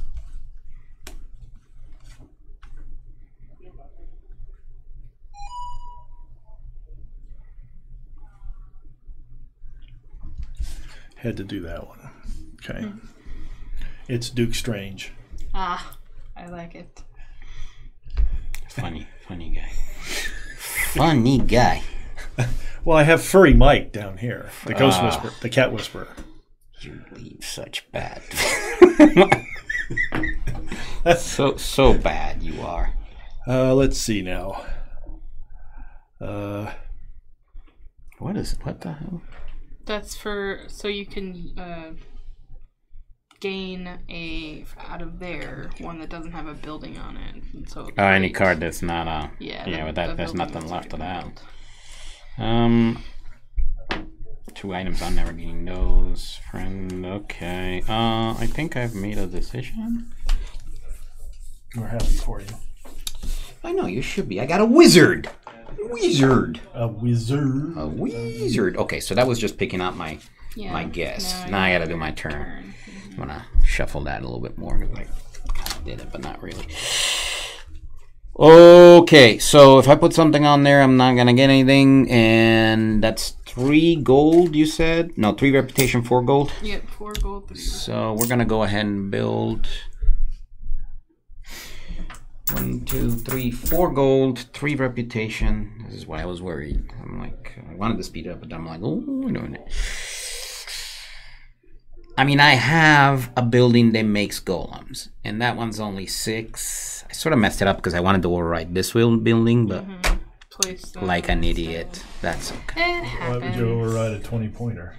Had to do that one. Okay. It's Duke Strange. Ah, I like it. Funny guy. Funny guy. Well, I have Furry Mike down here. The Ghost Whisperer, the Cat Whisperer. You leave such bad. so bad you are. Let's see now. What the hell? That's so you can gain out of there one that doesn't have a building on it. And so any card that's not there's nothing left of that. 2 items I'm never getting those. Friend, okay. I think I've made a decision. We're happy for you. I know you should be. I got a wizard. A wizard. Okay, so that was just picking up my guess. Now I gotta do my turn. I'm gonna shuffle that a little bit more because I kind of did it, but not really. Okay, so if I put something on there, I'm not gonna get anything, and that's 3 gold. You said no, 3 reputation, 4 gold. Yep, 4 gold. 3 so we're gonna go ahead and build 1, 2, 3, 4 gold, 3 reputation. This is why I was worried. I'm like, I wanted to speed it up, but I'm like, oh, we're doing it. I mean, I have a building that makes golems, and that one's only 6. I sort of messed it up because I wanted to override this building, but like an idiot, that's okay. It happens. Why would you override a 20-pointer?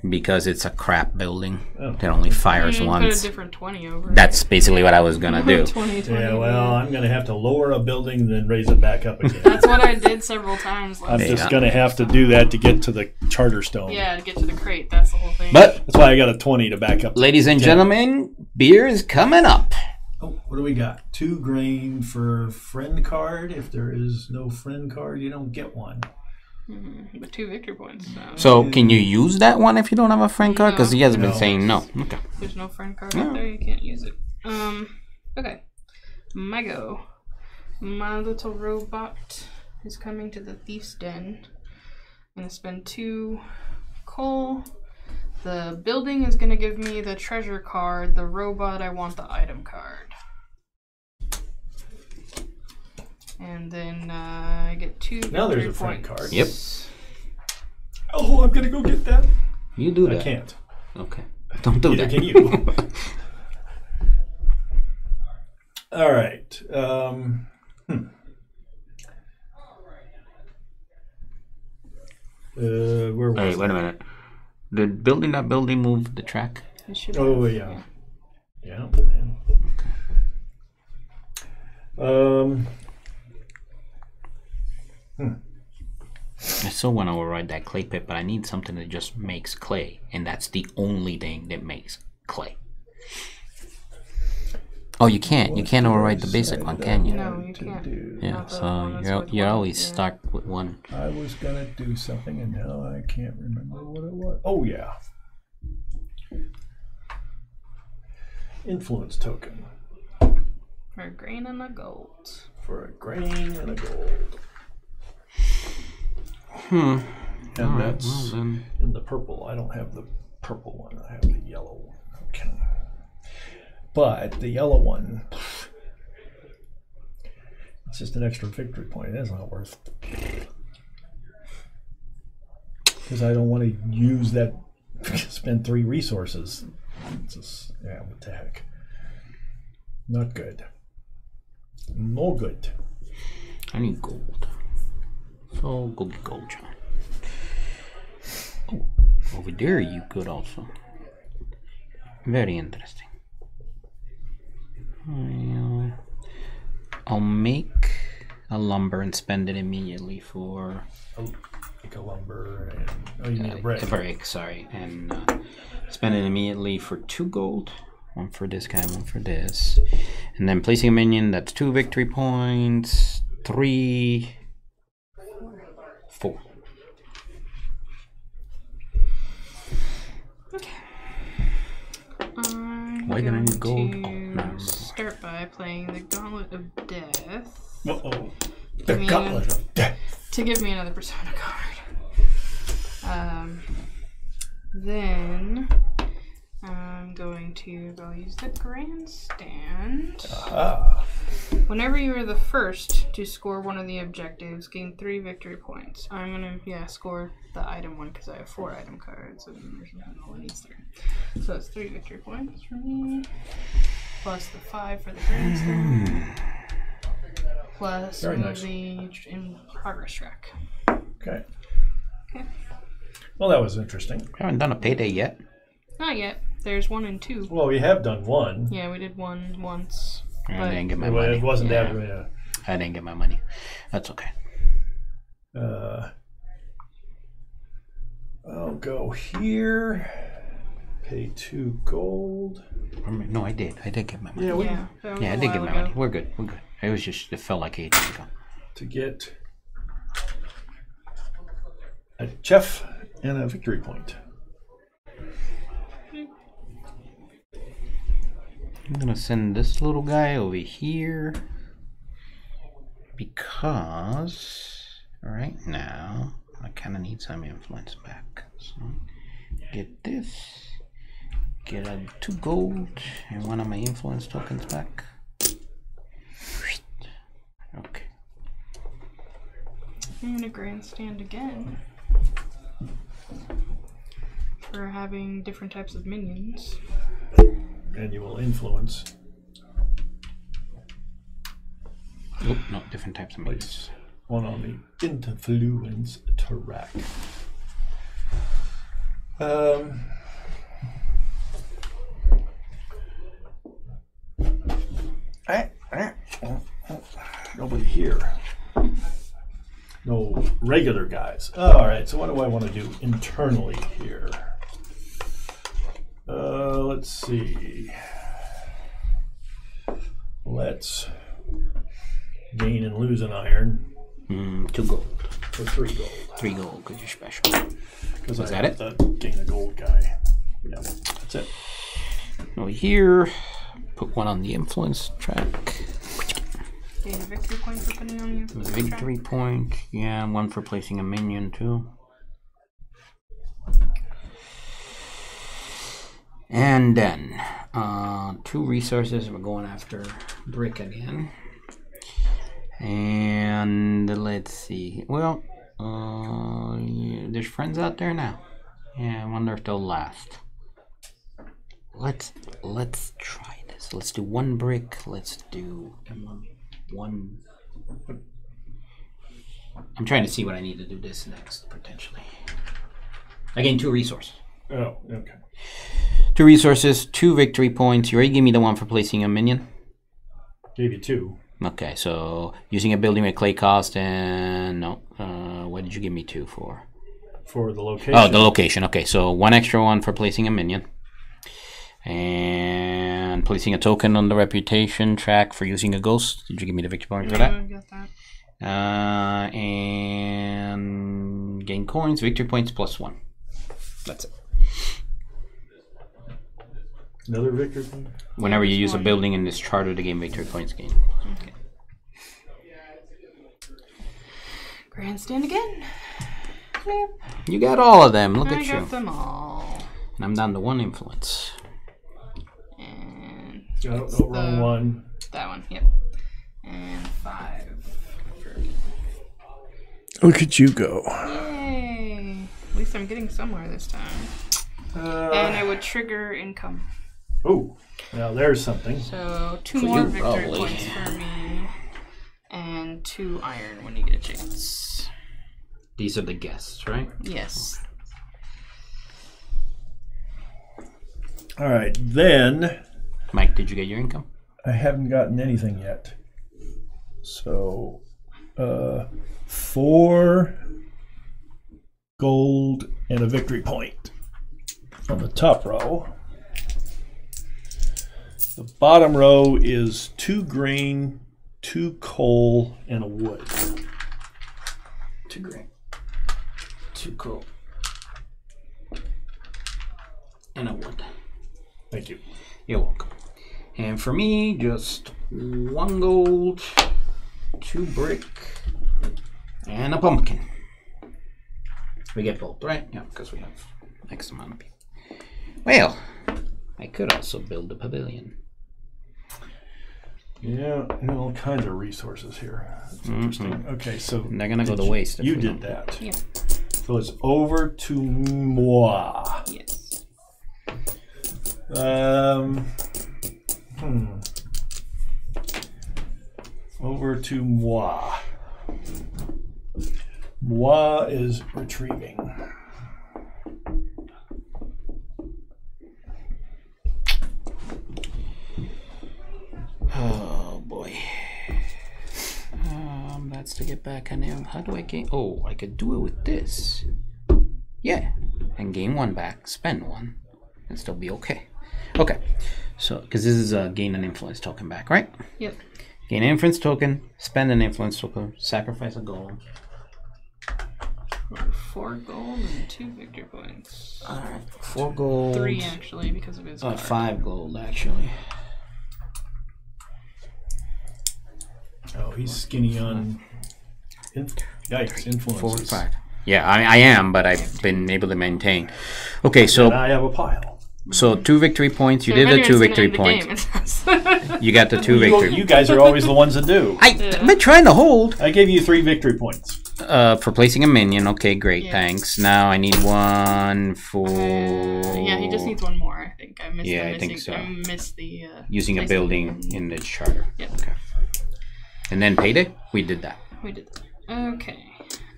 Because it's a crap building that only fires once. Put a different 20 over. That's basically what I was gonna do. 20, yeah, well, I'm gonna have to lower a building and then raise it back up again. That's what I did several times. I'm just gonna have to do that to get to the Charterstone. Yeah, to get to the crate. That's the whole thing. But that's why I got a 20 to back up. Ladies and gentlemen, beer is coming up. Oh, what do we got? 2 grain for friend card. If there is no friend card, you don't get one. But 2 victory points. So can you use that one if you don't have a friend card? Because he has been saying no. Okay. There's no friend card out there. You can't use it. Okay. My go. My little robot is coming to the thief's den. I'm gonna spend 2 coal. The building is gonna give me the treasure card. The robot, I want the item card. And then I get 2 now there's a points. friend card. Yep. Oh, I'm gonna go get that. You do that. I can't. Okay. Don't do that. Can you? All right. Where was Wait a minute. Did building that building move the track? Oh, yeah. Yeah. I still want to override that clay pit, but I need something that just makes clay, and that's the only thing that makes clay. Oh, you can't. You can't override the basic one, can you? No, you can't. Yeah, so you're always stuck with one. I was gonna do something, and now I can't remember what it was. Oh yeah, influence token For a grain and a gold. for a grain and a gold. And that's in the purple. I don't have the purple one. I have the yellow one. Okay. But the yellow one, it's just an extra victory point. That's not worth it. Because I don't want to use that, spend 3 resources. It's just, yeah, what the heck. Not good. No good. I need gold. So go get gold, John. Oh, over there you could also. Very interesting. I'll make a lumber and spend it immediately for... Make a lumber and... Oh, you need a brick. A brick, sorry. And spend it immediately for 2 gold. 1 for this guy, 1 for this. And then placing a minion, that's 2 victory points. 3... 4. Okay. Why did I need gold? Oh, no. Start by playing the Gauntlet of Death. Uh-oh. The Gauntlet of Death. To give me another Persona card. Then I'm going to go use the Grandstand. Aha. Whenever you are the first to score one of the objectives, gain 3 victory points. I'm gonna score the item one because I have 4 item cards and there's no one needs 3. So it's 3 victory points for me. Plus the 5 for the Grandstand. Plus Very nice. the in progress track. Okay. Okay. Well, that was interesting. I haven't done a payday yet. Not yet. There's 1 and 2. Well, we have done 1. Yeah, we did 1 once. I didn't get my money. It wasn't that. I didn't get my money. That's okay. I'll go here. Pay 2 gold. No, I did. I did get my money. I did get my money. We're good. We're good. It was just, it felt like ages ago. To get a chef and a victory point. I'm gonna send this little guy over here because right now I kind of need some influence back. So get this, get a 2 gold and 1 of my influence tokens back. Okay. I'm gonna Grandstand again. for having different types of minions. And you will influence. Oh, no, different types of minions. One on the influence track. Nobody here. No regular guys. Alright, so what do I want to do internally here? Let's see. Let's gain and lose an iron. 2 gold. For 3 gold. 3 gold because you're special. Because Is I that have it? the gain a gold guy. Yeah, that's it. Over here, put 1 on the influence track. Gain a victory point depending on your Victory point, yeah, 1 for placing a minion too. And then 2 resources. We're going after brick again. And let's see. Well, yeah, there's friends out there now. Yeah, I wonder if they'll last. Let's try this. Let's do 1 brick. Let's do 1. I'm trying to see what I need to do this next potentially. I gain 2 resources. Oh, okay. 2 resources, 2 victory points. You already gave me the 1 for placing a minion. Gave you 2. Okay, so using a building with clay cost and no. What did you give me 2 for? For the location. Oh, the location. Okay, so 1 extra 1 for placing a minion. And placing a token on the reputation track for using a ghost. Did you give me the victory point for that? I got that. And gain coins, victory points +1. That's it. Another victory point? Whenever you use a building in this charter to gain victory points gain. Okay. Grandstand again. Yep. You got all of them. Look at you. I got them all. And I'm down to 1 influence. And No, wrong one. that one, yep. And 5 for me. Look at you go. Yay! At least I'm getting somewhere this time. And I would trigger income. Oh, now there's something. So 2 For more you, victory probably. points for me. And 2 iron when you get a chance. These are the guests, right? Yes. All right, then Mike, did you get your income? I haven't gotten anything yet. So 4 gold and a victory point on the top row. The bottom row is 2 grain, 2 coal, and a wood. 2 grain, 2 coal, and a wood. Thank you. You're welcome. And for me, just 1 gold, 2 brick, and a pumpkin. We get both, right? Yeah, because we have X amount of people. Well, I could also build a pavilion. Yeah, all kinds of resources here. That's interesting. Okay, so And they're gonna go to waste. If you we did don't. that. Yeah. So it's over to moi. Yes. Over to moi. Moi is retrieving. Oh boy. That's to get back on him. How do I gain? Oh, I could do it with this. Yeah. And gain 1 back, spend 1, and still be okay. Okay. So, because this is a gain an influence token back, right? Yep. Gain an influence token, spend an influence token, sacrifice a gold. 4 gold and 2 victory points. Alright, 4 gold. 3 actually because of his card. 5 gold actually. Oh, he's skinny on. Yikes! Influences. 4 5. Yeah, I am, but I've been able to maintain. Okay, so And I have a pile. 2 victory points. You So did the if 2 anyone's victory gonna end the points. game, You got the 2 You victory. guys are always the ones that do. I've been trying to hold. I gave you 3 victory points. For placing a minion. Okay, great, Yeah. thanks. Now I need one for... yeah, he just needs one more, I think. I missed I think so. I missed the... using a placing building the- in the charter. Yep. Okay. And then payday? We did that. We did that. Okay.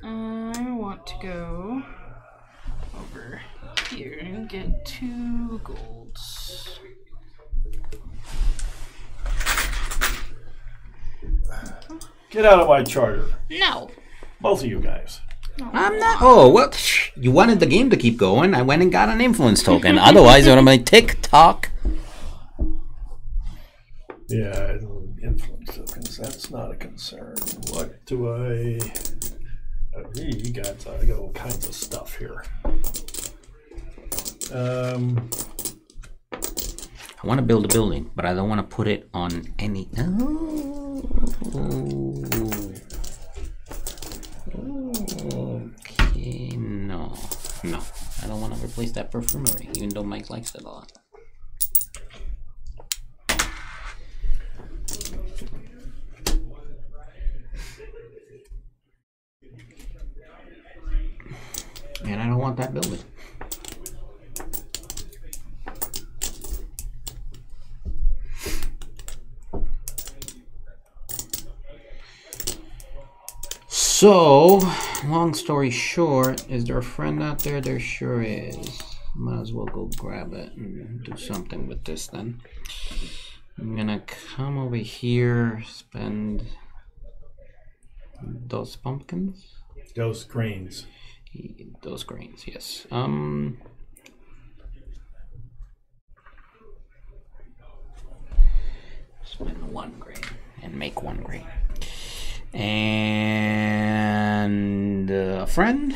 I want to go over here and get 2 golds. Get out of my charter. No. Both of you guys. I'm not... Oh, well, you wanted the game to keep going. I went and got an influence token. Otherwise, it would have been tick-tock. Yeah, influence tokens. That's not a concern. What do I got all kinds of stuff here. I want to build a building, but I don't want to put it on any... Okay, no. No. I don't want to replace that perfumery, even though Mike likes it a lot. And I don't want that building. So, long story short, is there a friend out there? There sure is. Might as well go grab it and do something with this then. I'm gonna come over here, spend those pumpkins. Those grains. Those grains, yes. Spend 1 grain and make 1 grain. And a friend.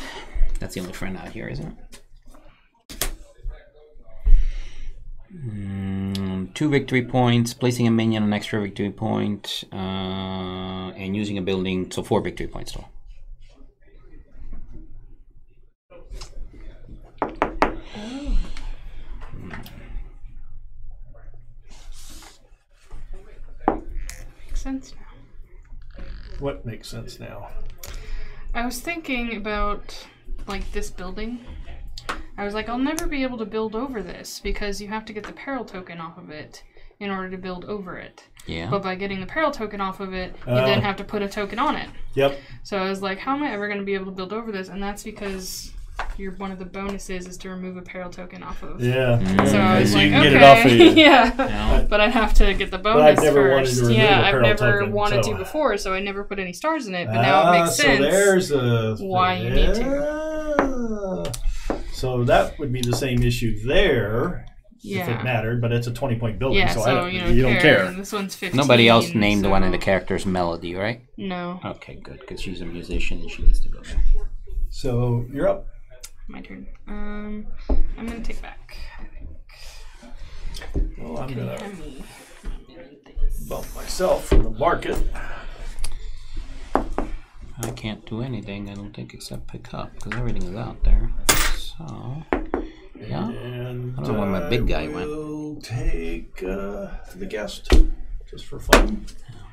That's the only friend out here, isn't it? 2 victory points, placing a minion on an extra victory point, and using a building, so 4 victory points total. Makes sense now. What makes sense now? I was thinking about, like, this building. I was like, I'll never be able to build over this because you have to get the peril token off of it in order to build over it. Yeah. But by getting the peril token off of it, you then have to put a token on it. Yep. So I was like, how am I ever going to be able to build over this? And that's because one of the bonuses is to remove a peril token off of. Yeah. So I was so like, you can okay. get it off of you. Yeah. No. But I'd have to get the bonus I've never wanted first. to remove Yeah, a I've peril never token, wanted so- to before, so I never put any stars in it. But now it makes sense. So there's a why you need to. So that would be the same issue there, if it mattered, but it's a 20-point building, Yeah, so, so you don't care. This one's 15. Nobody else named so... one of the characters Melody, right? No. Okay, good, because she's a musician and she needs to go there. So you're up. My turn. I'm gonna take back, I think. Well, I'm Can you gonna hand me bump myself from the market. I can't do anything, I don't think, except pick up, because everything is out there. So, yeah. And I don't know where my big guy went. will take the guest, just for fun.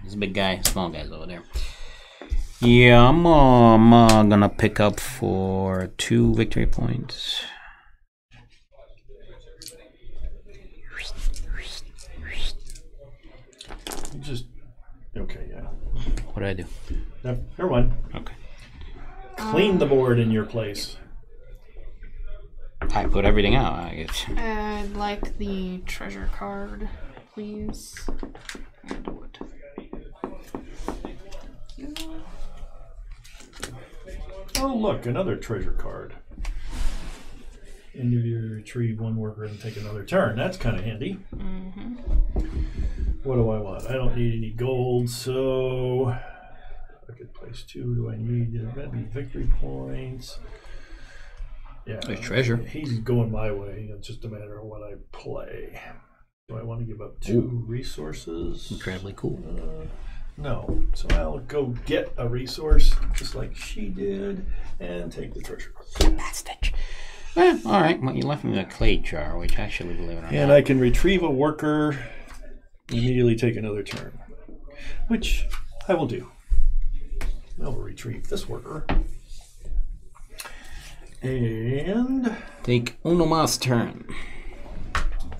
This big guy, small guy's over there. Yeah, I'm gonna pick up for 2 victory points. Just okay, yeah. What do I do? No, never mind. Okay. Clean the board in your place. I put everything out, I guess. I'd like the treasure card, please. And wood. Oh, look, another treasure card. Individually retrieve 1 worker and take another turn. That's kind of handy. Mm-hmm. What do I want? I don't need any gold, so I could place 2. Do I need victory points? Yeah. There's treasure. He's going my way. It's just a matter of what I play. Do I want to give up 2 resources? Incredibly cool. No. So I'll go get a resource, just like she did, and take the treasure. That stitch. Well, alright. Well, you left me with a clay jar, which actually, believe it or not. And I can retrieve a worker, immediately take another turn, which I will do. We'll retrieve this worker. And take uno mas turn.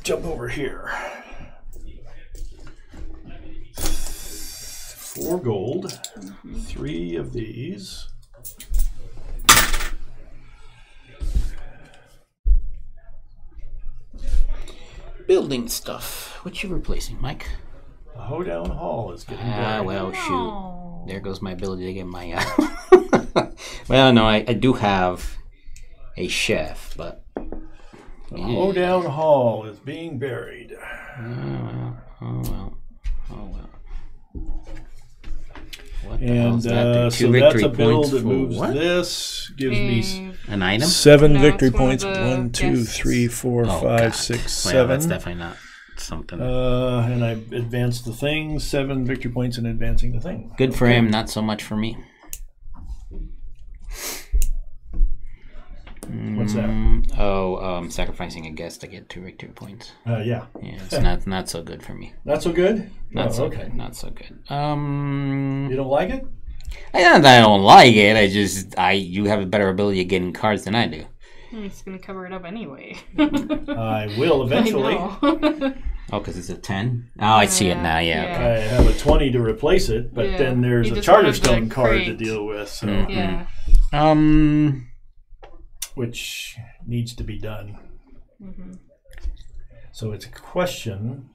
Jump over here. 4 gold. 3 of these. Building stuff. What you replacing, Mike? The hoedown hall is getting buried. Well, shoot. There goes my ability to get my... well, no, I do have a chef, but... The hoedown hall is being buried. Oh, well. What the and hell's that? so that's a build that moves this. Gives me an item? 7 No, victory it's one of points. the 1, 2, guests. 3, 4, Oh, 5, God. 6, Well, 7. that's definitely not something. And I advanced the thing. 7 victory points in advancing the thing. Good for him, not so much for me. What's that? Sacrificing a guest to get 2 victory points. Yeah. Yeah, it's not so good for me. Not so good? Not so okay. good. Not so good. You don't like it? I don't like it. You have a better ability at getting cards than I do. It's gonna cover it up anyway. I will eventually. I Oh, because it's a 10? Oh, I see it now. Yeah. Yeah. Okay. I have a 20 to replace it, but Yeah. then there's You a just have Charterstone the card to crate. deal with, so Yeah. which needs to be done. So it's a question.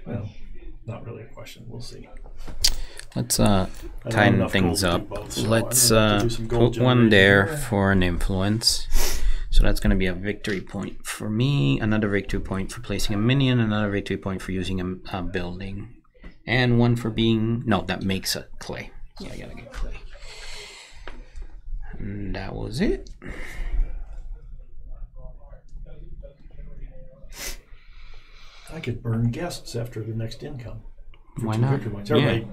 Well, not really a question. We'll see. Let's I don't have tighten enough things gold to up. do both, so Let's I'm gonna have to do some gold put one generating there here. for an influence. So that's going to be a victory point for me, another victory point for placing a minion, another victory point for using a building, and one for being... No, that makes a clay. So I got to get clay. And that was it. I could burn guests after the next income. For Why 2 not? victory points. Yeah. Everybody.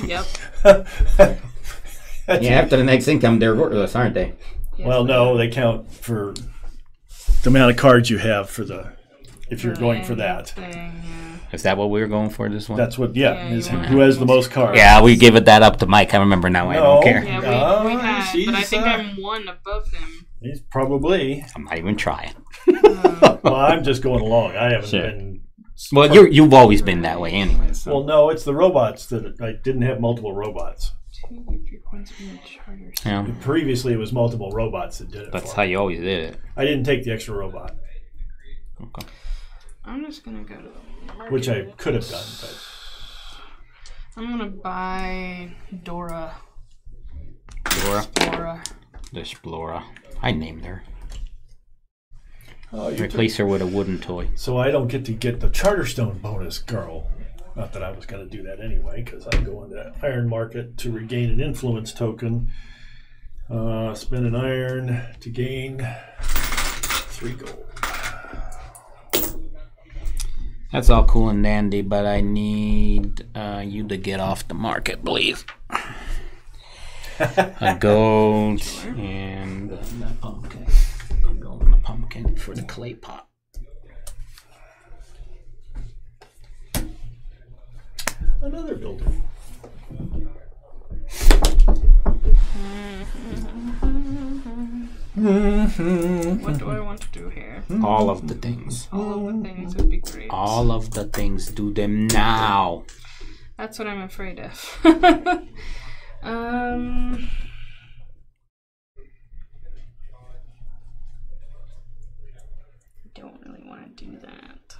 Yep. Yeah, after the next income, they're worthless, aren't they? Yes, Well, no, they count for the amount of cards you have for the. If you're going for that, thing, yeah. Is that what we were going for this one? that's what. Yeah, Is you want who has the most cards. Yeah, we give it that up to Mike. I remember now. I don't care. Yeah, we had, but I think I'm 1 above him. He's probably. I'm not even trying. Well, I'm just going along. I haven't Sure. been. Well, you've always been that way anyway. So. Well, no, it's the robots that I didn't have multiple robots. 2 victory points from the Charterstone. Yeah, Previously, it was multiple robots that did it. that's for how me. you always did it. I didn't take the extra robot, I'm just gonna go to the market. which I could have done, but I'm gonna buy Dora. Laura, Dora. the Explorer. I named her. oh, you took- Replace her with a wooden toy. so I don't get to get the Charterstone bonus, girl. Not that I was going to do that anyway, because I'm going to Iron Market to regain an influence token. Spend an iron to gain 3 gold. That's all cool and dandy, but I need you to get off the market, please. A gold and a pumpkin. A gold and a pumpkin for the clay pot. Another building. What do I want to do here? All of the things. All of the things would be great. All of the things. Do them now. That's what I'm afraid of. Don't really want to do that.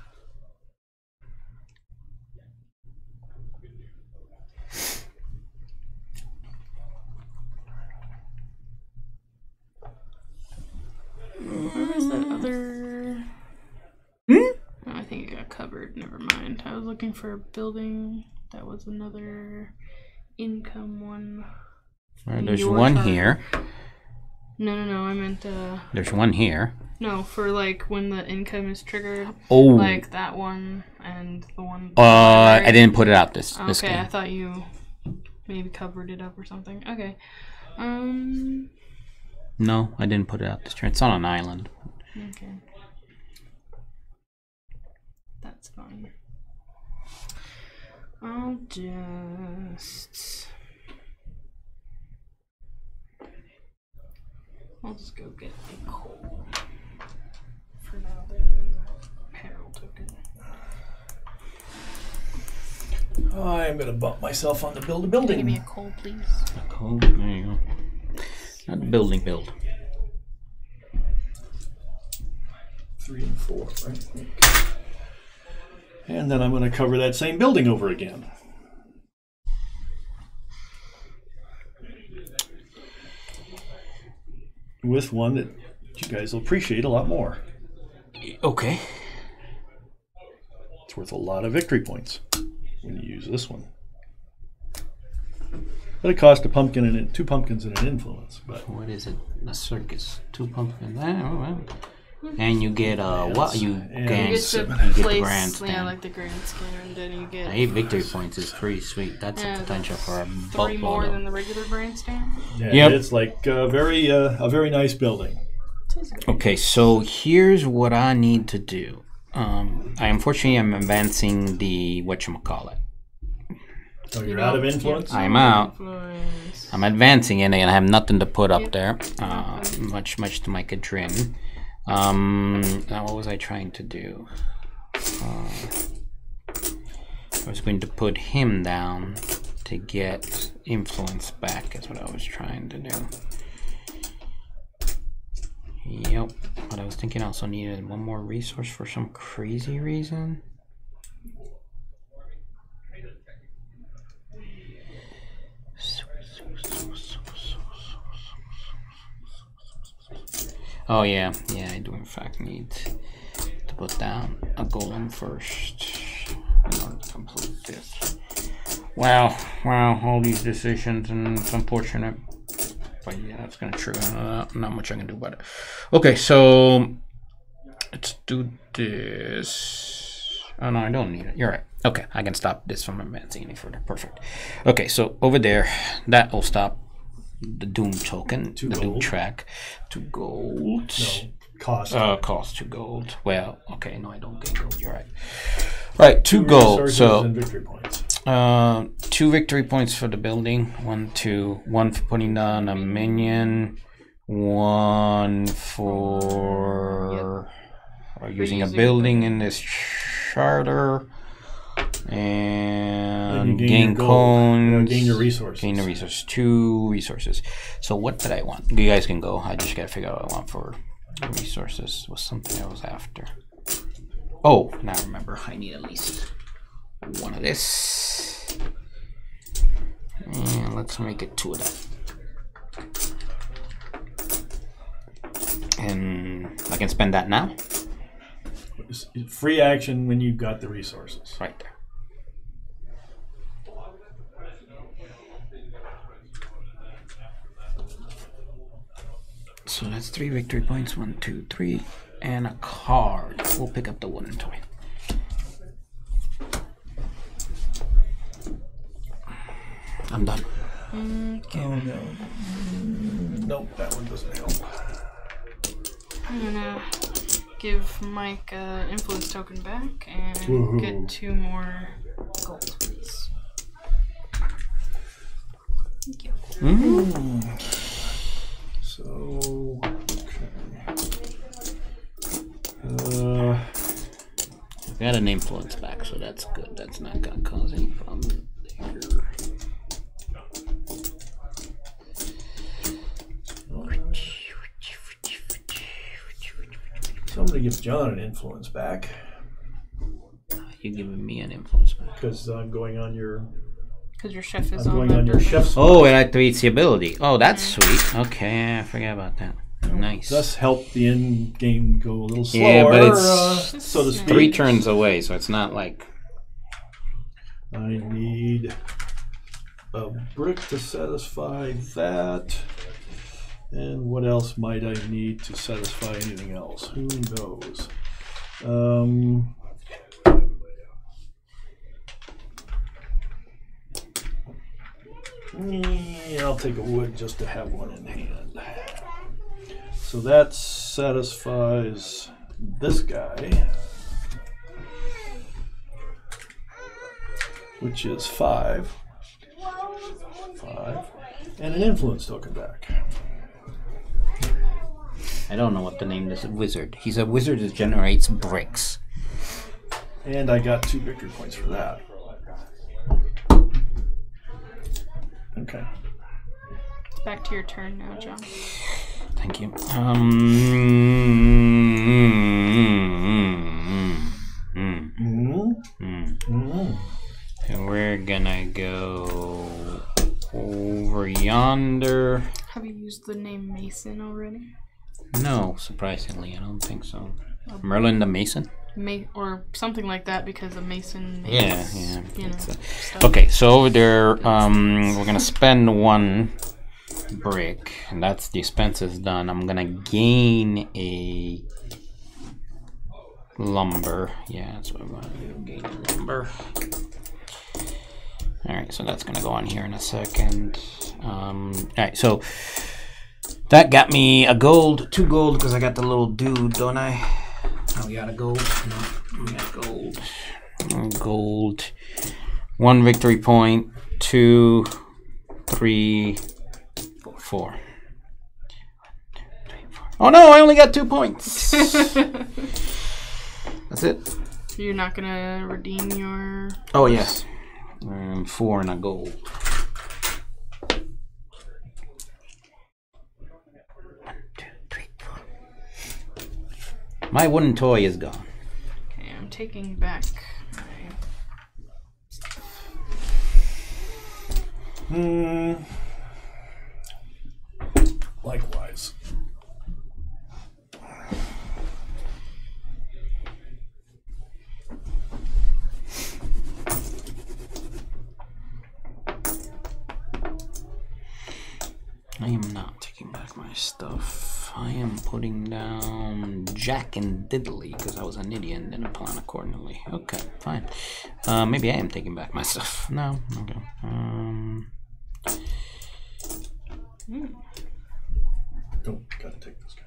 Where is that other? Oh, I think it got covered. Never mind. I was looking for a building. That was another income one. There's Your one turn. here. No. I meant There's one here. no, for like when the income is triggered. Oh. Like that one and the one. I didn't put it out this Okay, I game. thought you maybe covered it up or something. Okay. No, I didn't put it out this turn. It's on an island. Okay. That's fine. I'll just I'll just go get a coal. For now, then. Peril token. I'm going to bump myself on the build a building. Give me a coal, please. A coal, there you go. Not the building build. 3 and 4, right? Okay. And then I'm going to cover that same building over again. With one that you guys will appreciate a lot more. Okay. It's worth a lot of victory points when you use this one. But it costs a pumpkin and 2 pumpkins and an influence. But what is it? A circus. 2 pumpkins. Oh, well. And you get what you get? You get the grandstand. Yeah, like the grandstand, and then you get 8 victory points is pretty sweet. That's a potential for a 3 more than the regular grandstand. yeah, yep. It's like a very nice building. Okay, so here's what I need to do. Unfortunately I'm advancing the whatchamacallit. So you're out of influence? I'm out. I'm advancing it and I have nothing to put up there. Much to my chagrin. Now what was I trying to do? I was going to put him down to get influence back. That's what I was trying to do. Yep, but I was thinking I also needed 1 more resource for some crazy reason. Oh yeah, I do in fact need to put down a golem first in order to complete this. Wow, all these decisions, and it's unfortunate. But yeah, that's gonna trigger. Not much I can do about it. Okay, so let's do this. Oh no, I don't need it. You're right. Okay, I can stop this from advancing any further. Perfect. Okay, so over there, that will stop the Doom token, the Doom track, 2 gold. No, cost. Cost 2 gold. Well, okay, no, I don't get gold. You're right. Right, 2 gold. So and victory points. 2 victory points for the building. 1 for putting down a minion. 1 for using a building in this charter. And gain cones. Gain your resources. Gain the resources. 2 resources. So what did I want? You guys can go. I just gotta figure out what I want for resources. It was something I was after. Oh, now I remember. I need at least 1 of this. And let's make it 2 of that. And I can spend that now. Free action when you've got the resources. Right there. So that's 3 victory points. 1, 2, 3. And a card. We'll pick up the wooden toy. I'm done. Okay. Oh no. Nope, that one doesn't help. I'm gonna give Mike an influence token back and get 2 more gold, please. Thank you. So, I've got an influence back, so that's good. That's not gonna cause any problems there. So I'm going to give John an influence back. You're giving me an influence back. Because I'm going on your... Because your chef is I'm on going the on your chef's... Oh, it activates the ability. Oh, that's sweet. Okay, I forgot about that. Nice. Thus help the end game go a little slower, yeah, but it's so to speak. 3 turns away, so it's not like... I need a brick to satisfy that. And what else might I need to satisfy anything else? Who knows? I'll take a wood just to have one in hand. So that satisfies this guy, which is 5. 5. And an influence token back. I don't know what to name this wizard. He's a wizard that generates bricks. And I got 2 victory points for that. Okay. It's back to your turn now, John. Thank you. And we're gonna go over yonder. Have you used the name Mason already? No, surprisingly, I don't think so. Merlin the Mason? Or something like that, because a mason makes, Yeah. you know, stuff. Okay, so over there, we're gonna spend 1 brick, and that's the expenses done. I'm gonna gain a lumber. Yeah, that's what I'm gonna do. Gain a lumber. All right, so that's gonna go on here in a second. All right, so that got me a gold, 2 gold, because I got the little dude, don't I? Oh, we got a gold. No, we got gold. Gold. 1 victory point. 2, 3, 4. Oh no! I only got 2 points. That's it. So you're not gonna redeem your... Oh yes. 4 and a gold. 1, 2, 3, 4. My wooden toy is gone. Okay, I'm taking back my... Likewise. I am not taking back my stuff. I am putting down Jack and Diddley because I was an idiot and didn't plan accordingly. Okay, fine. Maybe I am taking back my stuff. No, okay. Oh, gotta take this guy.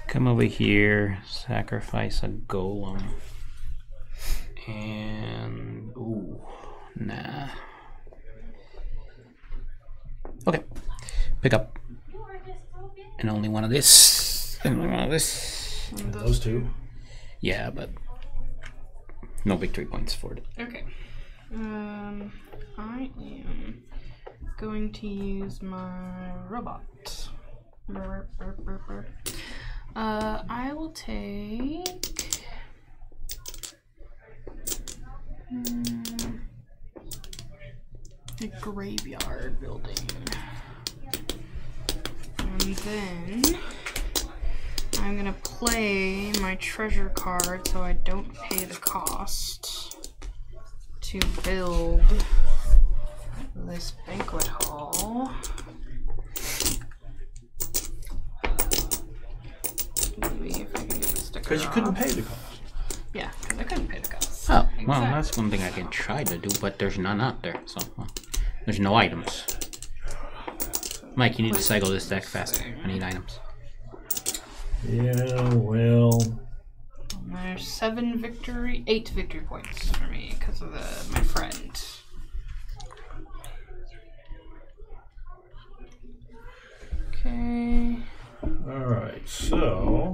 Come over here, sacrifice a golem. And ooh, nah. Okay, pick up. And only one of this. And only one of this. And those 2. Yeah, but no victory points for it. Okay. I am going to use my robot. I will take... a graveyard building. And then I'm gonna play my treasure card so I don't pay the cost to build this banquet hall. Maybe if I can get the sticker Because you couldn't pay the cost. Yeah, because I couldn't pay the cost. Oh, well, Exactly. that's one thing I can try to do, but there's none out there, so well, there's no items. Mike, you need to cycle this deck faster. I need items. Yeah, well... There's 8 victory points for me because of my friend. Okay. Alright, so...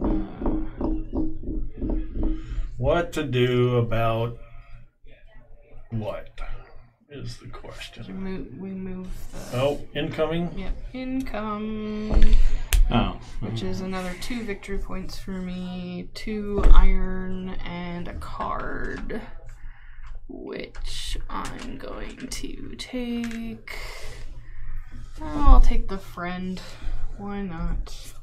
what to do about what is the question. We move the... Oh, incoming? Yep, income. Oh. Which is another 2 victory points for me, 2 iron, and a card. Which I'm going to take... I'll take the friend. Why not?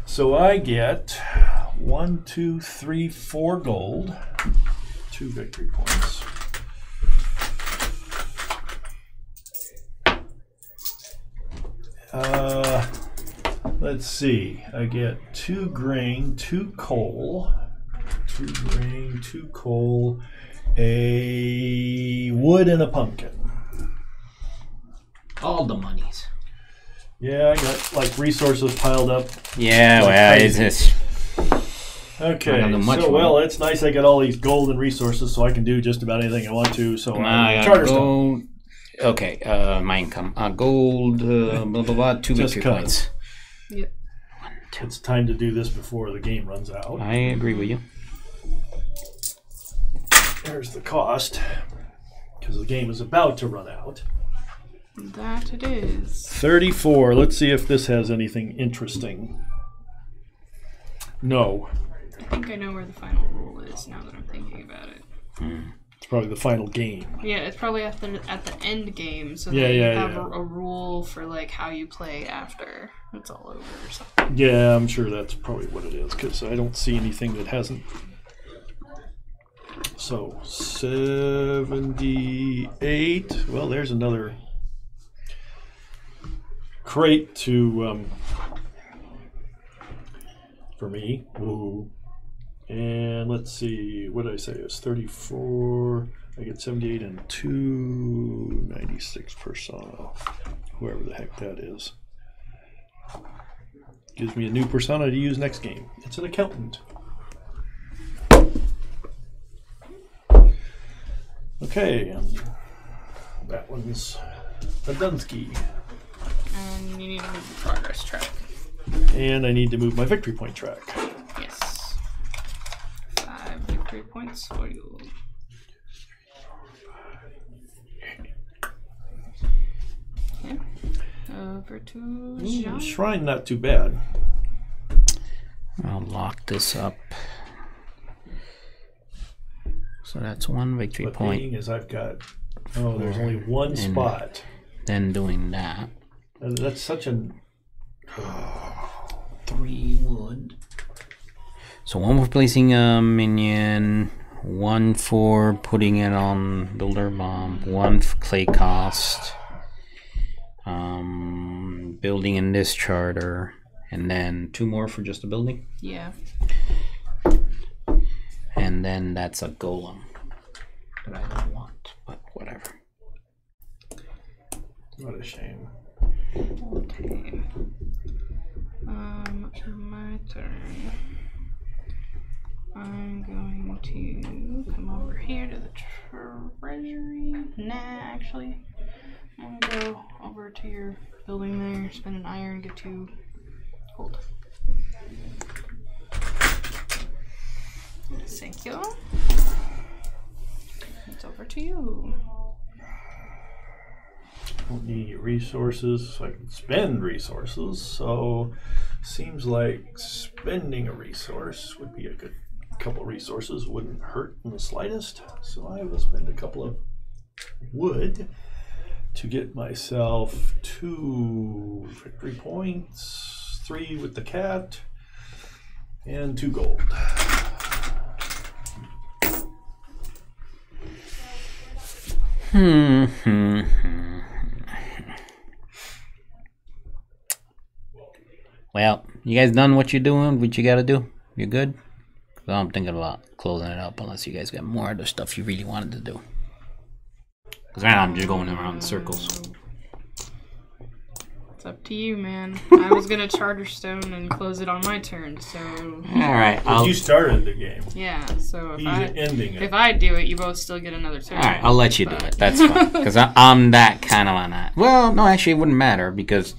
So I get 1, 2, 3, 4 gold, 2 victory points. Let's see. I get 2 grain, 2 coal, 2 grain, 2 coal, a wood, and a pumpkin. All the monies. Yeah, I got like resources piled up. Yeah, Like well, crazy. it's just... Okay, so well, it's nice I got all these golden resources, so I can do just about anything I want to. So Charterstone. Okay, my income. Gold, blah, blah, blah, 2 victory points. Yep. It's time to do this before the game runs out. I agree with you. There's the cost, because the game is about to run out. That it is. 34. Let's see if this has anything interesting. No. I think I know where the final rule is now that I'm thinking about it. It's probably the final game. Yeah, it's probably at the end game, so that you have a rule for like how you play after it's all over or something. Yeah, I'm sure that's probably what it is, because I don't see anything that hasn't. So 78. Well, there's another crate to for me. Ooh. And let's see, what did I say? It's 34. I get 78 and 296 persona. Whoever the heck that is. Gives me a new persona to use next game. It's an accountant. Okay. That one's a Dunsky. And you need to move the progress track. And I need to move my victory point track. Yes. 5 victory points for you. Okay. Over to Jean. Shrine, not too bad. I'll lock this up. So that's 1 victory point. Being is I've got. Oh, there's only one spot. Then doing that. That's such a. 3 wood. So 1 for placing a minion, 1 for putting it on builder bomb, 1 for clay cost, building in this charter, and then 2 more for just a building. Yeah. And then that's a golem that I don't want, but whatever. What a shame. Okay. My turn. I'm going to come over here to the treasury. Nah, actually, I'm gonna go over to your building there, spend an iron, get 2 gold. Thank you. It's over to you. Don't need any resources, so I can spend resources. So, seems like spending a resource would be a good couple resources. Wouldn't hurt in the slightest. So I will spend a couple of wood to get myself 2 victory points, 3 with the cat, and 2 gold. Well, you guys done what you're doing? What you gotta do? You good? 'Cause I'm thinking about closing it up unless you guys got more other stuff you really wanted to do. Because right now I'm just going around in circles. It's up to you, man. I was gonna Charterstone and close it on my turn, so. Alright. But you started the game. Yeah, so He's ending it. if I do it, you both still get another turn. Alright, I'll let you do it. That's fine. Because I'm that kind of on that. Well, no, actually, it wouldn't matter because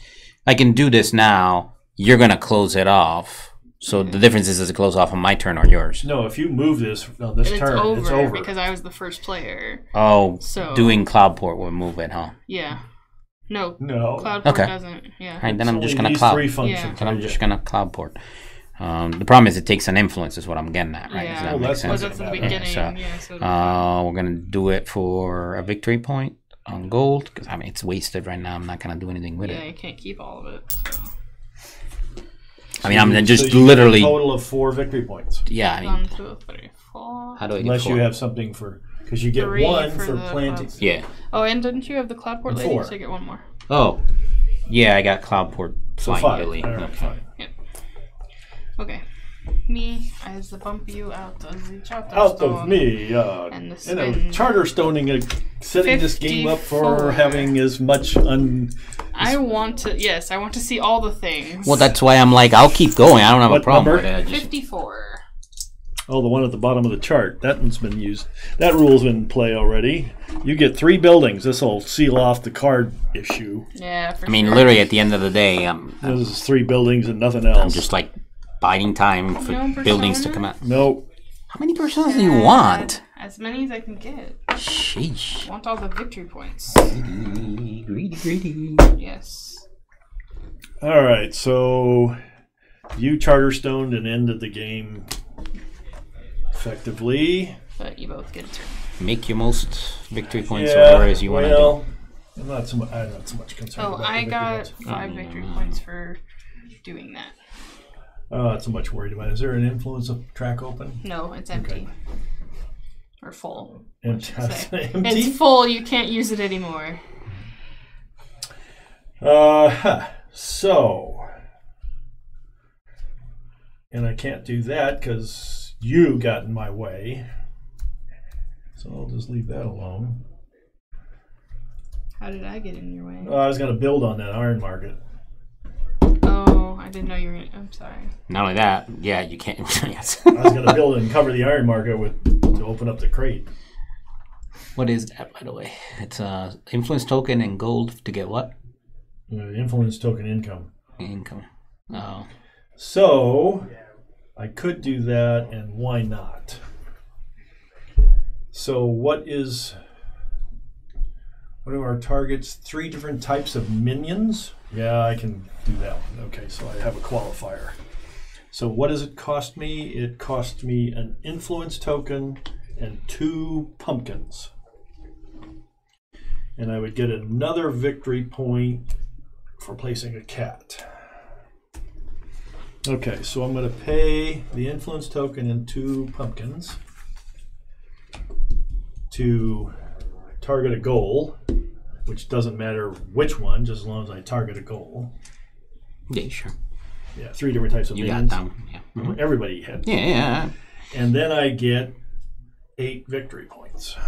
I can do this now. You're going to close it off. So the difference is, does it close off on my turn or yours? No, if you move this on this turn, it's over. Because I was the first player. Oh, so doing Cloudport will move it, huh? Yeah. No. No. Cloudport doesn't. Yeah. All right, then I'm just going to cloud. Then I'm just going to Cloudport. The problem is it takes an influence is what I'm getting at, right? Yeah. Does that make sense? That's the beginning. So, we're going to do it for a victory point on gold. Because, I mean, it's wasted right now. I'm not going to do anything with it. Yeah, you can't keep all of it. So. I mean, I'm just so literally a total of 4 victory points. Yeah, I mean, 1, 2, 3, 4. How do I get Unless 4? you have something for, because you get 1 for planting. Yeah. Oh, and didn't you have the Cloudport lady? 4. So you get 1 more. Oh, yeah, I got Cloudport So flying 5. Lily. All right, fine. Yep. Okay. Me, as the bump you out of the Charterstone. Out of me, and the you know, Charterstoning, setting this game up for having as much I want to see all the things. Well, that's why I'm like, I'll keep going. I don't have a problem with it. 54. Oh, the one at the bottom of the chart. That one's been used. That rule's been in play already. You get 3 buildings. This will seal off the card issue. Yeah, for I mean, sure. literally at the end of the day, This is 3 buildings and nothing else. I'm just like biding time for No buildings to persona? come out. Nope. How many personas do you want? As many as I can get. Sheesh. I want all the victory points. Greedy. Yes. All right, so you Charterstoned and ended the game effectively. But you both get a turn. Make your most victory points or whatever it is you want to do. I'm not so much concerned Oh, about I the got victory 5 victory points for doing that. I'm not so much worried about it. Is there an influence of track open? No, it's empty. Okay. Or full. Empty. Empty? It's full, you can't use it anymore. So, and I can't do that because you got in my way. So I'll just leave that alone. How did I get in your way? I was going to build on that iron market. Oh, I didn't know you were going to... I'm sorry. Not only that, yeah, you can't. Yes. I was going to build and cover the iron market to open up the crate. What is that, by the way? It's a influence token and gold to get what? Influence token income. Income. Oh. So I could do that, and why not? So what are our targets? 3 different types of minions? Yeah, I can do that one. Okay, so I have a qualifier. So what does it cost me? It cost me an influence token and 2 pumpkins. And I would get another victory point for placing a cat. Okay, so I'm going to pay the influence token and 2 pumpkins to target a goal, which doesn't matter which one, just as long as I target a goal. Yeah, sure. Yeah, 3 different types of You minions. got them. Yeah. Mm-hmm. Everybody had. Yeah. And then I get 8 victory points. 1,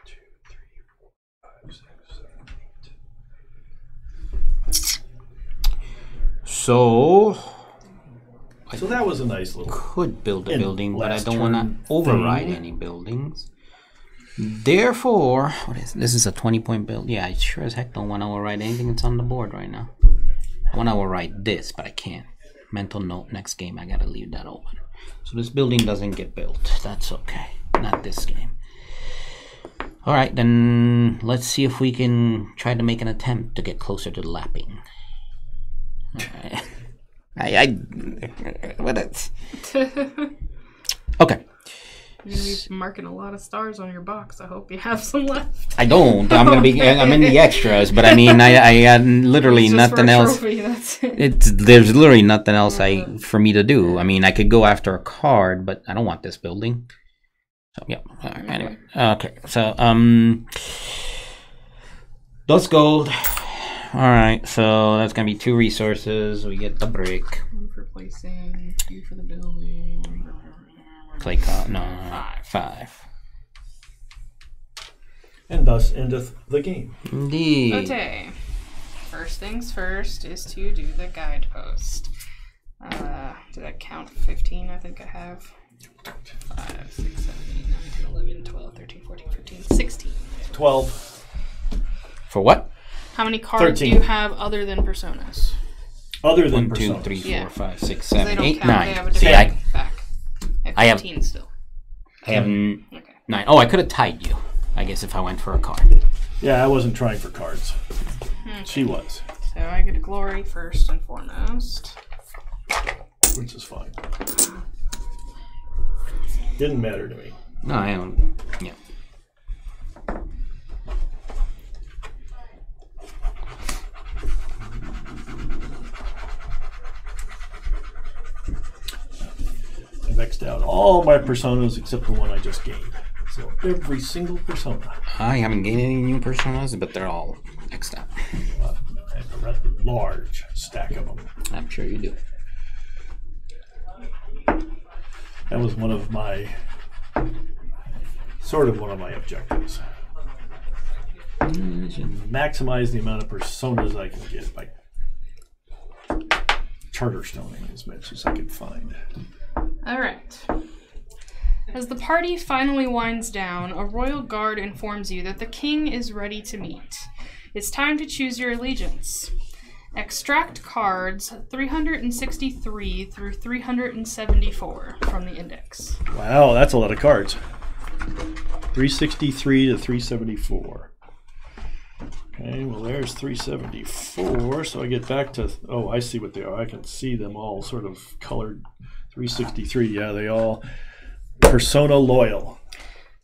2, 3, 4, 5, 6, 7, 8. So So that was a nice little. could build a In building, but I last don't want turn to override thing. any buildings. Therefore, what is this? Is a 20-point build. Yeah, I sure as heck don't want to override anything that's on the board right now. I want to override this, but I can't. Mental note: next game I gotta leave that open. So this building doesn't get built. That's okay. Not this game. All right, then let's see if we can try to make an attempt to get closer to lapping. All right. What is? Okay. You're going to be marking a lot of stars on your box. I hope you have some left. I don't. I'm gonna be. I'm in the extras, but I mean, I had literally It's just nothing for a else. trophy, that's it. There's literally nothing else for me to do. I mean, I could go after a card, but I don't want this building. So yeah. All right, anyway, okay. So dust gold. All right. So that's gonna be 2 resources. We get the brick. 1 for placing, 2 for the building. Play card. No, 5. And thus endeth the game. Indeed. Okay. First things first is to do the guidepost. Did I count 15? I think I have. 5, 6, 7, 8, 9, 10, 11, 12, 13, 14, 15, 16. 12. For what? How many cards 13. do you have other than personas? Other than 1, 2, personas. 3, 4, Yeah. 5, 6, They 7, don't 8, count. They 9. have a See, different back. I have 15 still. I have Okay. 9. Oh, I could have tied you, I guess, if I went for a card. Yeah, I wasn't trying for cards. Okay. She was, So I get a glory first and foremost. which is fine. Didn't matter to me. No, I don't. Yeah. I vexed out all my personas except the one I just gained. So every single persona. I haven't gained any new personas, but they're all X'd out. I have a rather large stack of them. I'm sure you do. That was one of my objectives. Maximize the amount of personas I can get by Charterstoning as much as I can find. Alright. As the party finally winds down, a royal guard informs you that the king is ready to meet. It's time to choose your allegiance. Extract cards 363 through 374 from the index. Wow, that's a lot of cards. 363 to 374. Okay, well there's 374, so I get back to, oh, I see what they are. I can see them all sort of colored. 363, yeah, they all persona loyal.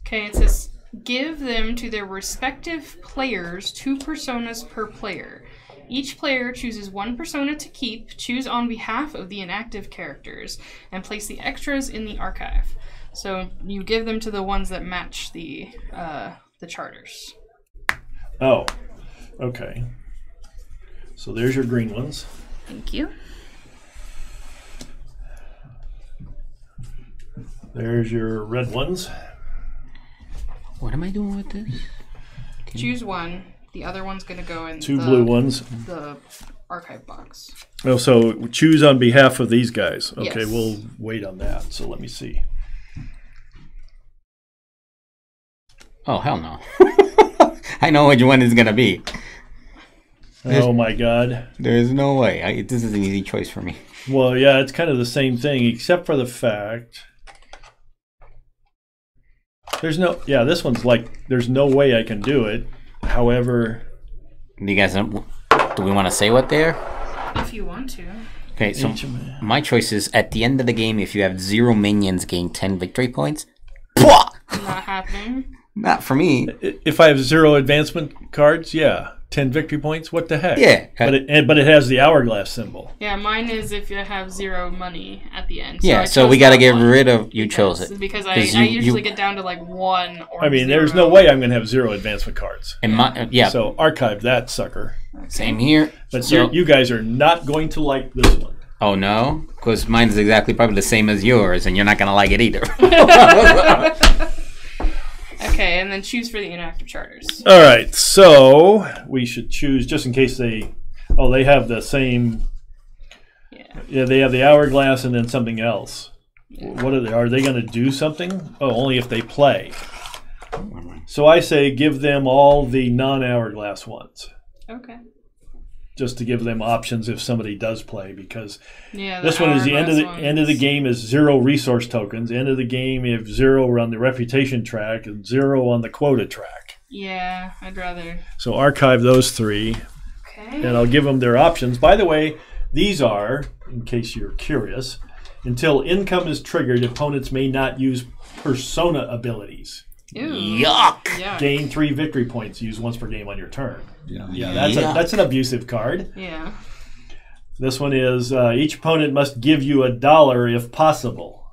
Okay, it says give them to their respective players 2 personas per player. Each player chooses 1 persona to keep, choose on behalf of the inactive characters, and place the extras in the archive. So you give them to the ones that match the charters. Oh, okay. So there's your green ones. Thank you. There's your red ones. What am I doing with this? Choose one. The other one's going to go in 2 blue ones. The archive box. Oh, so choose on behalf of these guys. Okay, Yes. we'll wait on that. So let me see. Oh, hell no. I know which one it's going to be. Oh my God. There's no way. This is an easy choice for me. Well, yeah, it's kind of the same thing, except for the fact... There's no... Yeah, this one's like, there's no way I can do it. However... Do you guys... Do we want to say what they're? If you want to. Okay, so my choice is at the end of the game, if you have 0 minions, gain 10 victory points. Not happening. Not for me. If I have 0 advancement cards, yeah. 10 victory points, what the heck? Yeah. But it has the hourglass symbol. Yeah, mine is if you have 0 money at the end. Yeah, so we got to get rid of... You chose it. Because I usually get down to like 1 or I mean, 0. there's no way I'm going to have 0 advancement cards. And yeah. So archive that sucker. Same here. But so, you guys are not going to like this one. Oh, no? Because mine is exactly probably the same as yours, and you're not going to like it either. Okay, and then choose for the inactive charters. All right, so we should choose just in case they... Oh, they have the same... Yeah, they have the hourglass and then something else. Yeah. What are they? Are they going to do something? Oh, only if they play. So I say give them all the non-hourglass ones. Okay. Just to give them options if somebody does play, because yeah, this one is the end of the game is 0 resource tokens. End of the game you have 0 on the reputation track and 0 on the quota track. Yeah, I'd rather. So archive those 3. Okay. And I'll give them their options. By the way, these are, in case you're curious, until income is triggered, opponents may not use persona abilities. Ew. Yuck! Gain 3 victory points. Use once per game on your turn. Yeah, that's an abusive card. Yeah. This one is each opponent must give you $1 if possible.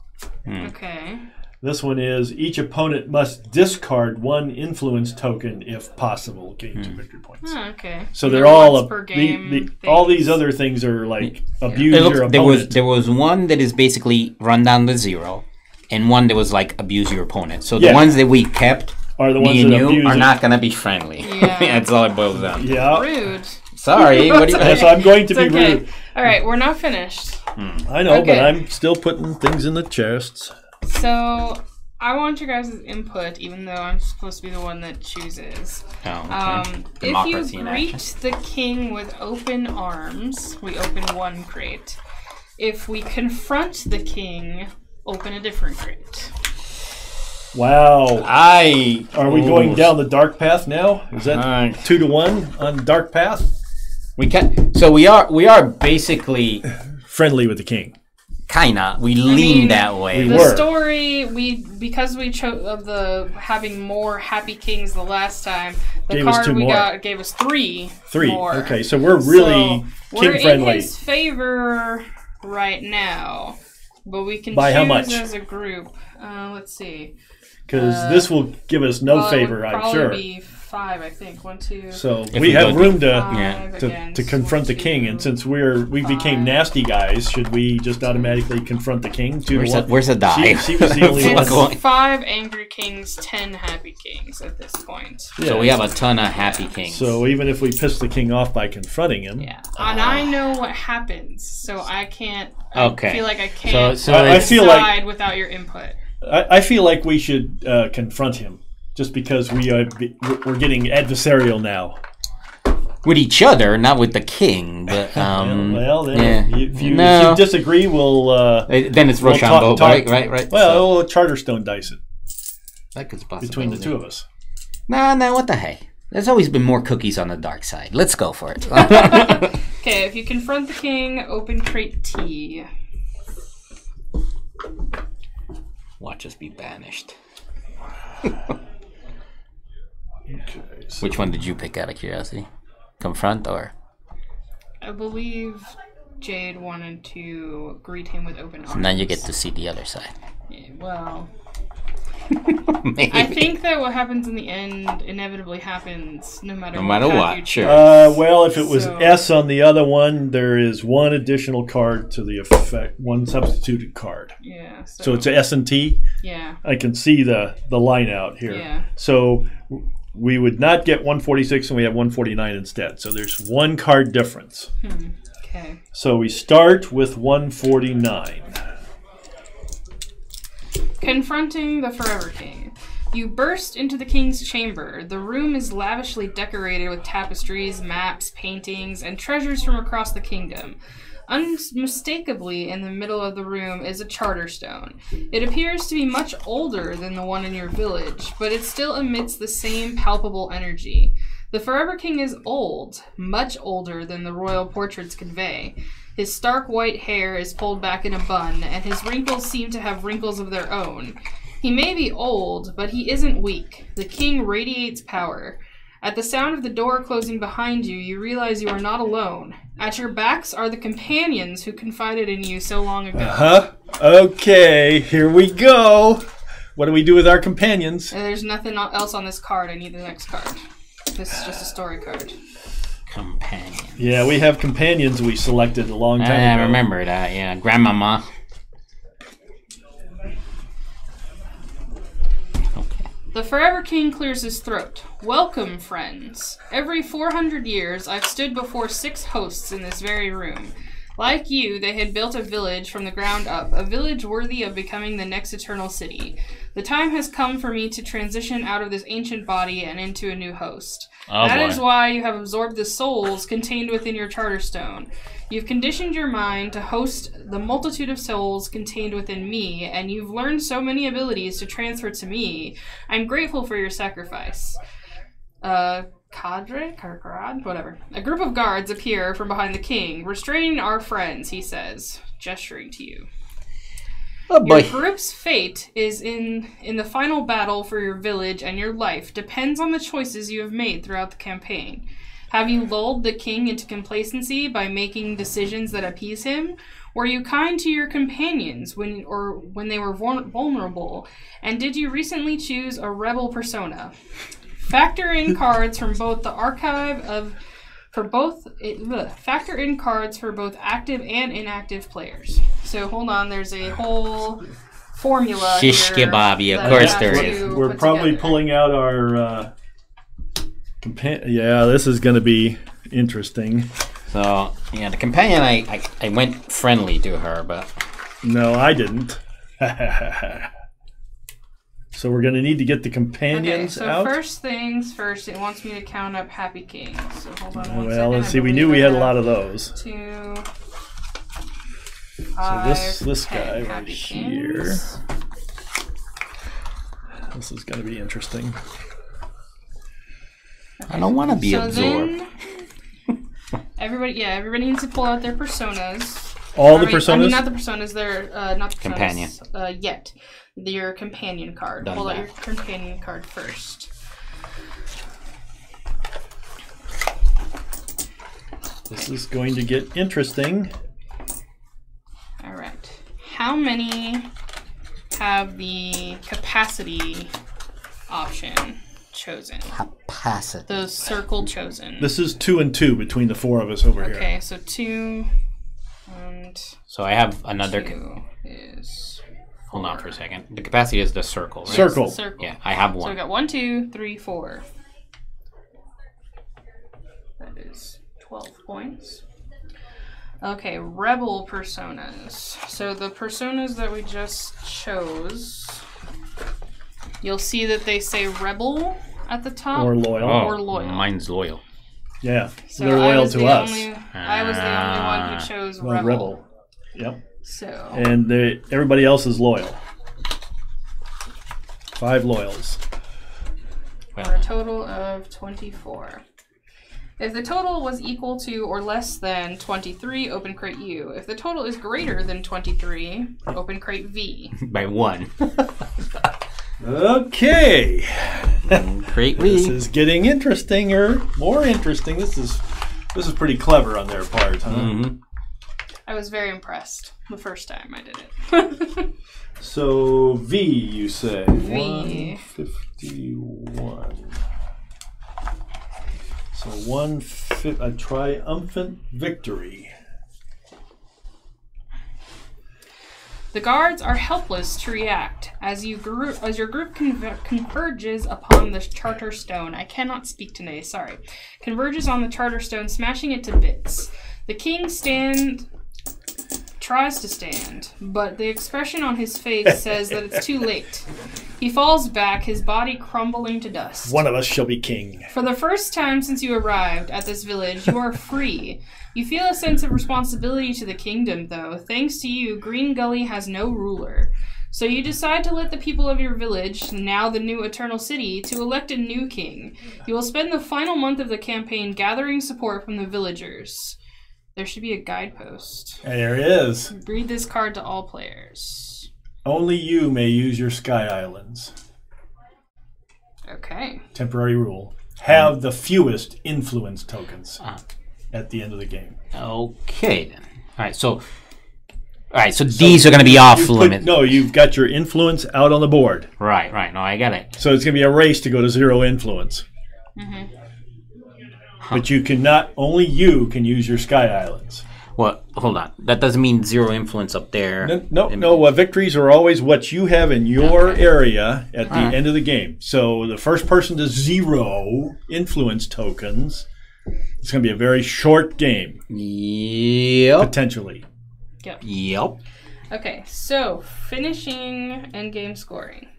Okay. This one is each opponent must discard 1 influence token if possible. Gain 2 victory points. Oh, okay. So they're all per game all these other things are like abuse your opponent. There was one that is basically run down to 0, and one that was like abuse your opponent. So the ones that we kept are the ones me and that you are not going to be friendly. Yeah. That's all it boils down to. Yeah. Rude. Sorry. What do you Yes, I'm going to be rude. All right, we're not finished. I know, but I'm still putting things in the chests. So I want your guys' input, even though I'm supposed to be the one that chooses. Oh, okay. If you greet the king with open arms, we open 1 crate. If we confront the king, open a different crate. Wow. Are we going down the dark path now? Is that 2 to 1 on dark path? We are basically friendly with the king. Kinda. We lean that way. The story because we chose of the having more happy kings the last time. The card we got gave us 3. 3. More. Okay, so we're really king friendly. We're in his favor right now, but we can by choose how much as a group. Let's see. Because this will give us no favor, I'm sure. Be 5, I think. 1, 2. So we have room to to confront the king, and since we became nasty guys, should we just automatically confront the king? Where's the die? She was the only one. It's 5 angry kings, 10 happy kings at this point. Yeah. So we have a ton of happy kings. So even if we piss the king off by confronting him, and I know what happens, so I can't. Okay. I feel like I can't I feel decide without your input. I feel like we should confront him, just because we're getting adversarial now. With each other, not with the king. But if you disagree, we'll then it's Rochambeau, right. Well, we'll Charterstone dice it. That could possibly between the two of us. No, what the hey? There's always been more cookies on the dark side. Let's go for it. Okay, if you confront the king, open crate T. Watch us be banished. Okay, so which one did you pick out of curiosity? Confront or? I believe Jade wanted to greet him with open arms. So now you get to see the other side. Yeah, well, I think that what happens in the end inevitably happens no matter what. Sure. Well, if it was S on the other one, there is one additional card to the effect, one substituted card. Yeah. So it's a S and T. Yeah. I can see the line out here. Yeah. So we would not get 146, and we have 149 instead. So there's one card difference. Okay. So we start with 149. Confronting the Forever King. You burst into the king's chamber. The room is lavishly decorated with tapestries, maps, paintings, and treasures from across the kingdom. Unmistakably, in the middle of the room is a Charterstone. It appears to be much older than the one in your village, but it still emits the same palpable energy. The Forever King is old, much older than the royal portraits convey. His stark white hair is pulled back in a bun, and his wrinkles seem to have wrinkles of their own. He may be old, but he isn't weak. The king radiates power. At the sound of the door closing behind you, you realize you are not alone. At your backs are the companions who confided in you so long ago. Okay, here we go. What do we do with our companions? There's nothing else on this card. I need the next card. This is just a story card. Companions. Yeah, we have companions we selected a long time ago. I remember that, yeah. Grandmama. Okay. The Forever King clears his throat. Welcome, friends. Every 400 years, I've stood before 6 hosts in this very room. Like you, they had built a village from the ground up, a village worthy of becoming the next eternal city. The time has come for me to transition out of this ancient body and into a new host. That is why you have absorbed the souls contained within your Charterstone. You've conditioned your mind to host the multitude of souls contained within me, and you've learned so many abilities to transfer to me. I'm grateful for your sacrifice. Whatever. A group of guards appear from behind the king, restraining our friends, he says, gesturing to you. Oh boy. Your group's fate is in the final battle for your village, and your life depends on the choices you have made throughout the campaign. Have you lulled the king into complacency by making decisions that appease him? Were you kind to your companions when they were vulnerable? And did you recently choose a rebel persona? Factor in cards from both the archive factor in cards for both active and inactive players. So hold on, there's a whole formula. Shish kebabby, of course there is. We're probably pulling out our yeah, this is going to be interesting. So yeah, the companion, I went friendly to her, but no, I didn't. So we're going to need to get the companions out. First things first, it wants me to count up happy kings. So hold on one second. Well, let's see. We knew we had a lot of those. 2, 5, so this guy right kings. here. This is going to be interesting. I don't want to be absorbed. Everybody needs to pull out their personas. All the personas? I mean, not the personas. They're not the companion. Yet. Your companion card. Pull out your companion card first. This is going to get interesting. All right. How many have the capacity option chosen? capacity. The circle chosen. This is 2 and 2 between the 4 of us over here. Okay, so 2 and So I have another. 2 is. Hold on for a second. The capacity is the circle, right? Circle. It's the circle. Yeah, I have So we one. got 1, 2, 3, 4. That is 12 points. Okay, rebel personas. So the personas that we just chose, you'll see that they say rebel at the top. Or loyal. Or loyal. Mine's loyal. Yeah, So they're I loyal was to the us. I was the only one who chose Well, rebel. rebel. Yep. So And everybody else is loyal. 5 loyals. for a total of 24. If the total was equal to or less than 23, open crate U. If the total is greater than 23, open crate V. By 1. Okay. Great This week. is getting more interesting. This is pretty clever on their part, huh? Mm-hmm. I was very impressed the first time I did it. So V, you say? V. 151. So a triumphant victory. The guards are helpless to react as your group converges upon the Charterstone. I cannot speak today, sorry. Converges on the Charterstone, smashing it to bits. The king tries to stand, but the expression on his face says that it's too late. He falls back, his body crumbling to dust. One of us shall be king. For the first time since you arrived at this village, you are free. You feel a sense of responsibility to the kingdom, though. Thanks to you, Greengully has no ruler. So you decide to let the people of your village, now the new Eternal City, to elect a new king. You will spend the final month of the campaign gathering support from the villagers. There should be a guidepost. And there it is. Read this card to all players. Only you may use your Sky Islands. Okay. Temporary rule. Have the fewest influence tokens at the end of the game. Okay, then. All right, so these are going to be off limits. No, you've got your influence out on the board. Right. No, I got it. So it's going to be a race to go to 0 influence. Mm-hmm. But you cannot, only you can use your Sky Islands. Well, hold on. That doesn't mean 0 influence up there. No. Victories are always what you have in your area at the end of the game. So the first person to 0 influence tokens, it's going to be a very short game. Yep. Potentially. Yep. Okay, so finishing endgame scoring.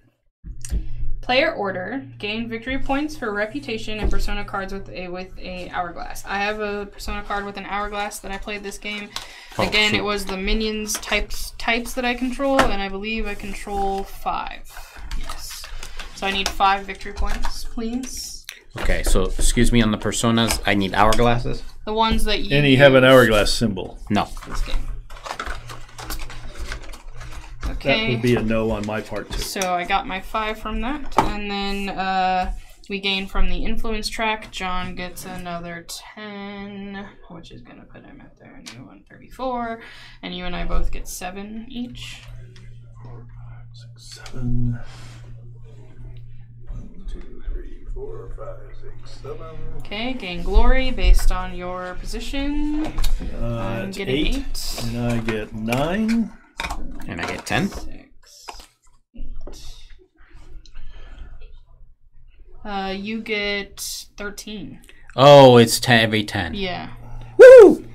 Player order, gain victory points for reputation and persona cards with a hourglass. I have a persona card with an hourglass that I played this game. Again, it was the minions types that I control, and I believe I control 5. Yes. So I need 5 victory points, please. Okay, so excuse me on the personas. I need hourglasses. The ones that you And you have an hourglass symbol. No. This game. Okay. That would be a no on my part, too. So I got my 5 from that. And then we gain from the influence track. John gets another 10, which is going to put him at their new 134. And you and I both get 7 each. 4, 5, 6, 7. 1, 2, 3, 4, 5, 6, 7. Okay, gain glory based on your position. I'm It's getting 8. And I get 9. And I get 10. 6, 8. You get 13. Oh, it's 10 every 10. Yeah. Woo!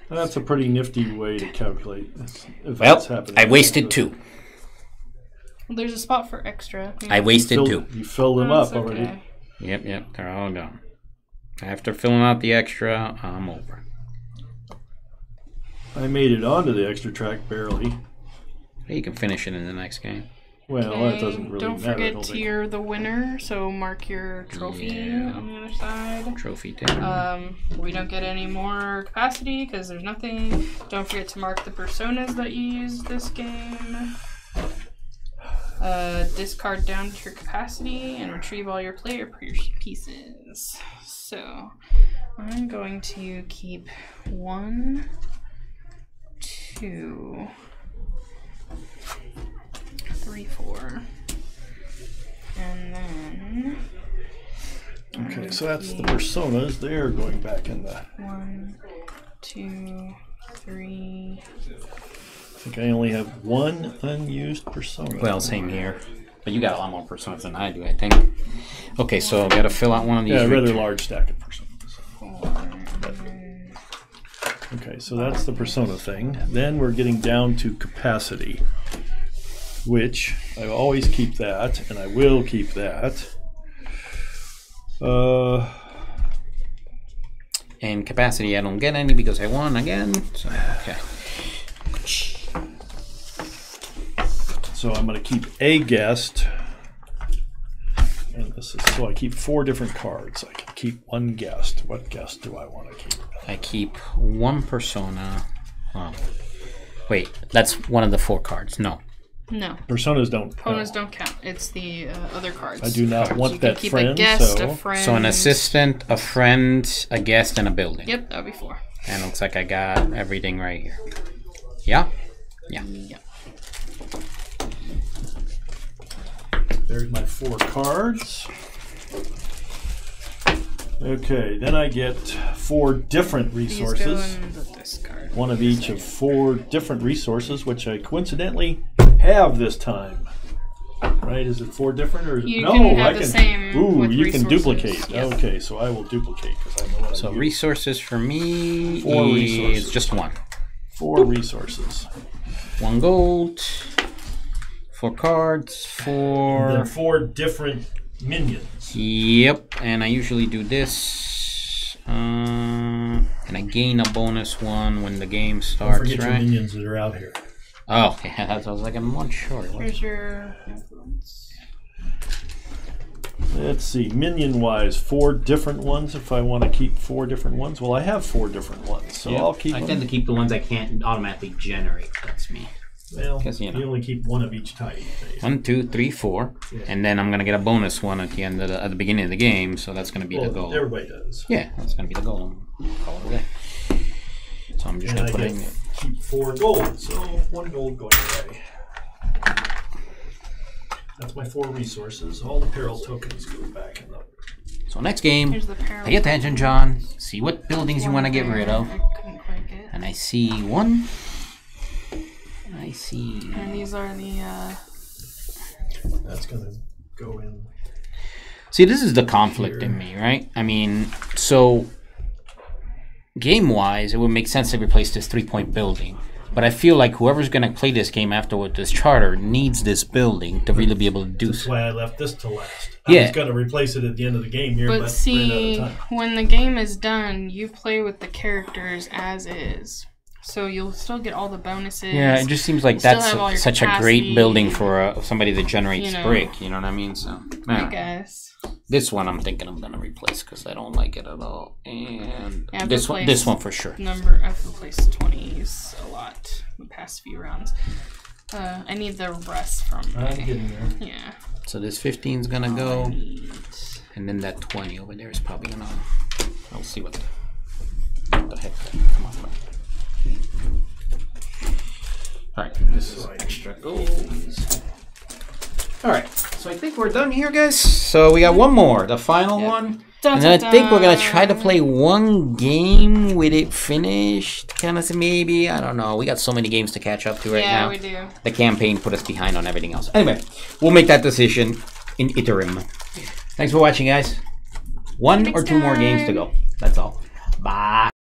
That's a pretty nifty way to calculate this. Well, I wasted 2. Well, there's a spot for extra. I wasted 2. You filled them That's up already. okay. Yep, they're all gone. After filling out the extra, I'm over. I made it onto the extra track barely. You can finish it in the next game. Well, that doesn't really Don't matter. forget you're the winner, so mark your trophy on the other side. Trophy 10. We don't get any more capacity because there's nothing. Don't forget to mark the personas that you used this game. Discard down to your capacity and retrieve all your player pieces. So I'm going to keep 1, 2, 3, 4, and then. Okay, so that's the personas. They're going back in the. 1, 2, 3. I think I only have one unused persona. Well, same here. But you got a lot more personas than I do, I think. Okay, so got to fill out one of these. Yeah, a rather large stack of personas. Okay, so that's the persona thing. Then we're getting down to capacity, which I always keep that, and I will keep that. And capacity, I don't get any because I won again. So, okay. So I'm going to keep a guest, and this is so I keep 4 different cards. I can keep one guest. What guest do I want to keep? I keep one persona. Oh. Wait, that's one of the 4 cards. No. No. Personas don't count. Personas don't count. It's the other cards. I do not want you that can keep friend. A guest, so. A friend. So an assistant, a friend, a guest, and a building. Yep, that would be 4. And it looks like I got everything right here. Yeah? Yeah. Yep. There's my 4 cards. Okay, then I get 4 different resources. These go in the discard. One of each of 4 different resources, which I coincidentally have this time. Right? Is it 4 different, or You no? can have I the can. same Ooh, with you can resources. duplicate. Yep. Okay, so I will duplicate because I know what So I use. resources for me 4 is resources. just 1. 4 resources. 1 gold. 4 cards. And 4. then 4 different minions. Yep, and I usually do this. And I gain a bonus 1 when the game Don't starts, forget your right? minions that are out here. Oh, yeah, that's, I was like, I'm not sure. Here's your influence. Let's see, minion-wise, 4 different ones. If I want to keep 4 different ones, well, I have 4 different ones, so I'll keep I them. tend to keep the ones I can't automatically generate. That's me. Well, 'Cause, you know. you only keep 1 of each type. 1, 2, 3, 4, Yeah. and then I'm gonna get a bonus 1 at the end of at the beginning of the game. So that's gonna be the goal. Everybody does. Yeah, that's gonna be the goal. Call it a day. So I'm just And gonna I put it get in. keep 4 gold, so 1 gold going away. That's my 4 resources. All the peril tokens go back in the. So next game, Here's the peril. pay attention, John. See what buildings you want to get rid of. I couldn't quite get. And I see 1. I see. And these are the. That's gonna go in. See, this is the conflict in me, right? I mean, so game-wise, it would make sense to replace this 3-point building. But I feel like whoever's going to play this game after with this charter needs this building to really be able to do That's so. why I left this to last. I Yeah. was gonna replace it at the end of the game here, But but ran out see, of time. when the game is done, you play with the characters as is. So you'll still get all the bonuses. Yeah, it just seems like Still that's have all your such a capacity, great building for somebody that generates you know. brick. You know what I mean? So I guess. this one I'm thinking I'm gonna replace because I don't like it at all. And Yeah, I've this replaced one for sure. I've replaced 20s a lot the past few rounds. I need the rest from I'm my, getting there. yeah. So this 15 is gonna go, Neat. and then that 20 over there is probably gonna. I'll see what the heck. Come on. All right, this is extra gold. All right, so I think we're done here, guys. So we got one more, the final one. Dun, And then I dun, think we're gonna try to dun. play one game with it finished, kind of maybe. I don't know. We got so many games to catch up to right Yeah, now. we do. The campaign put us behind on everything else. Anyway, we'll make that decision in interim. Thanks for watching, guys. 1 or 2 more games to go. That's all. Bye.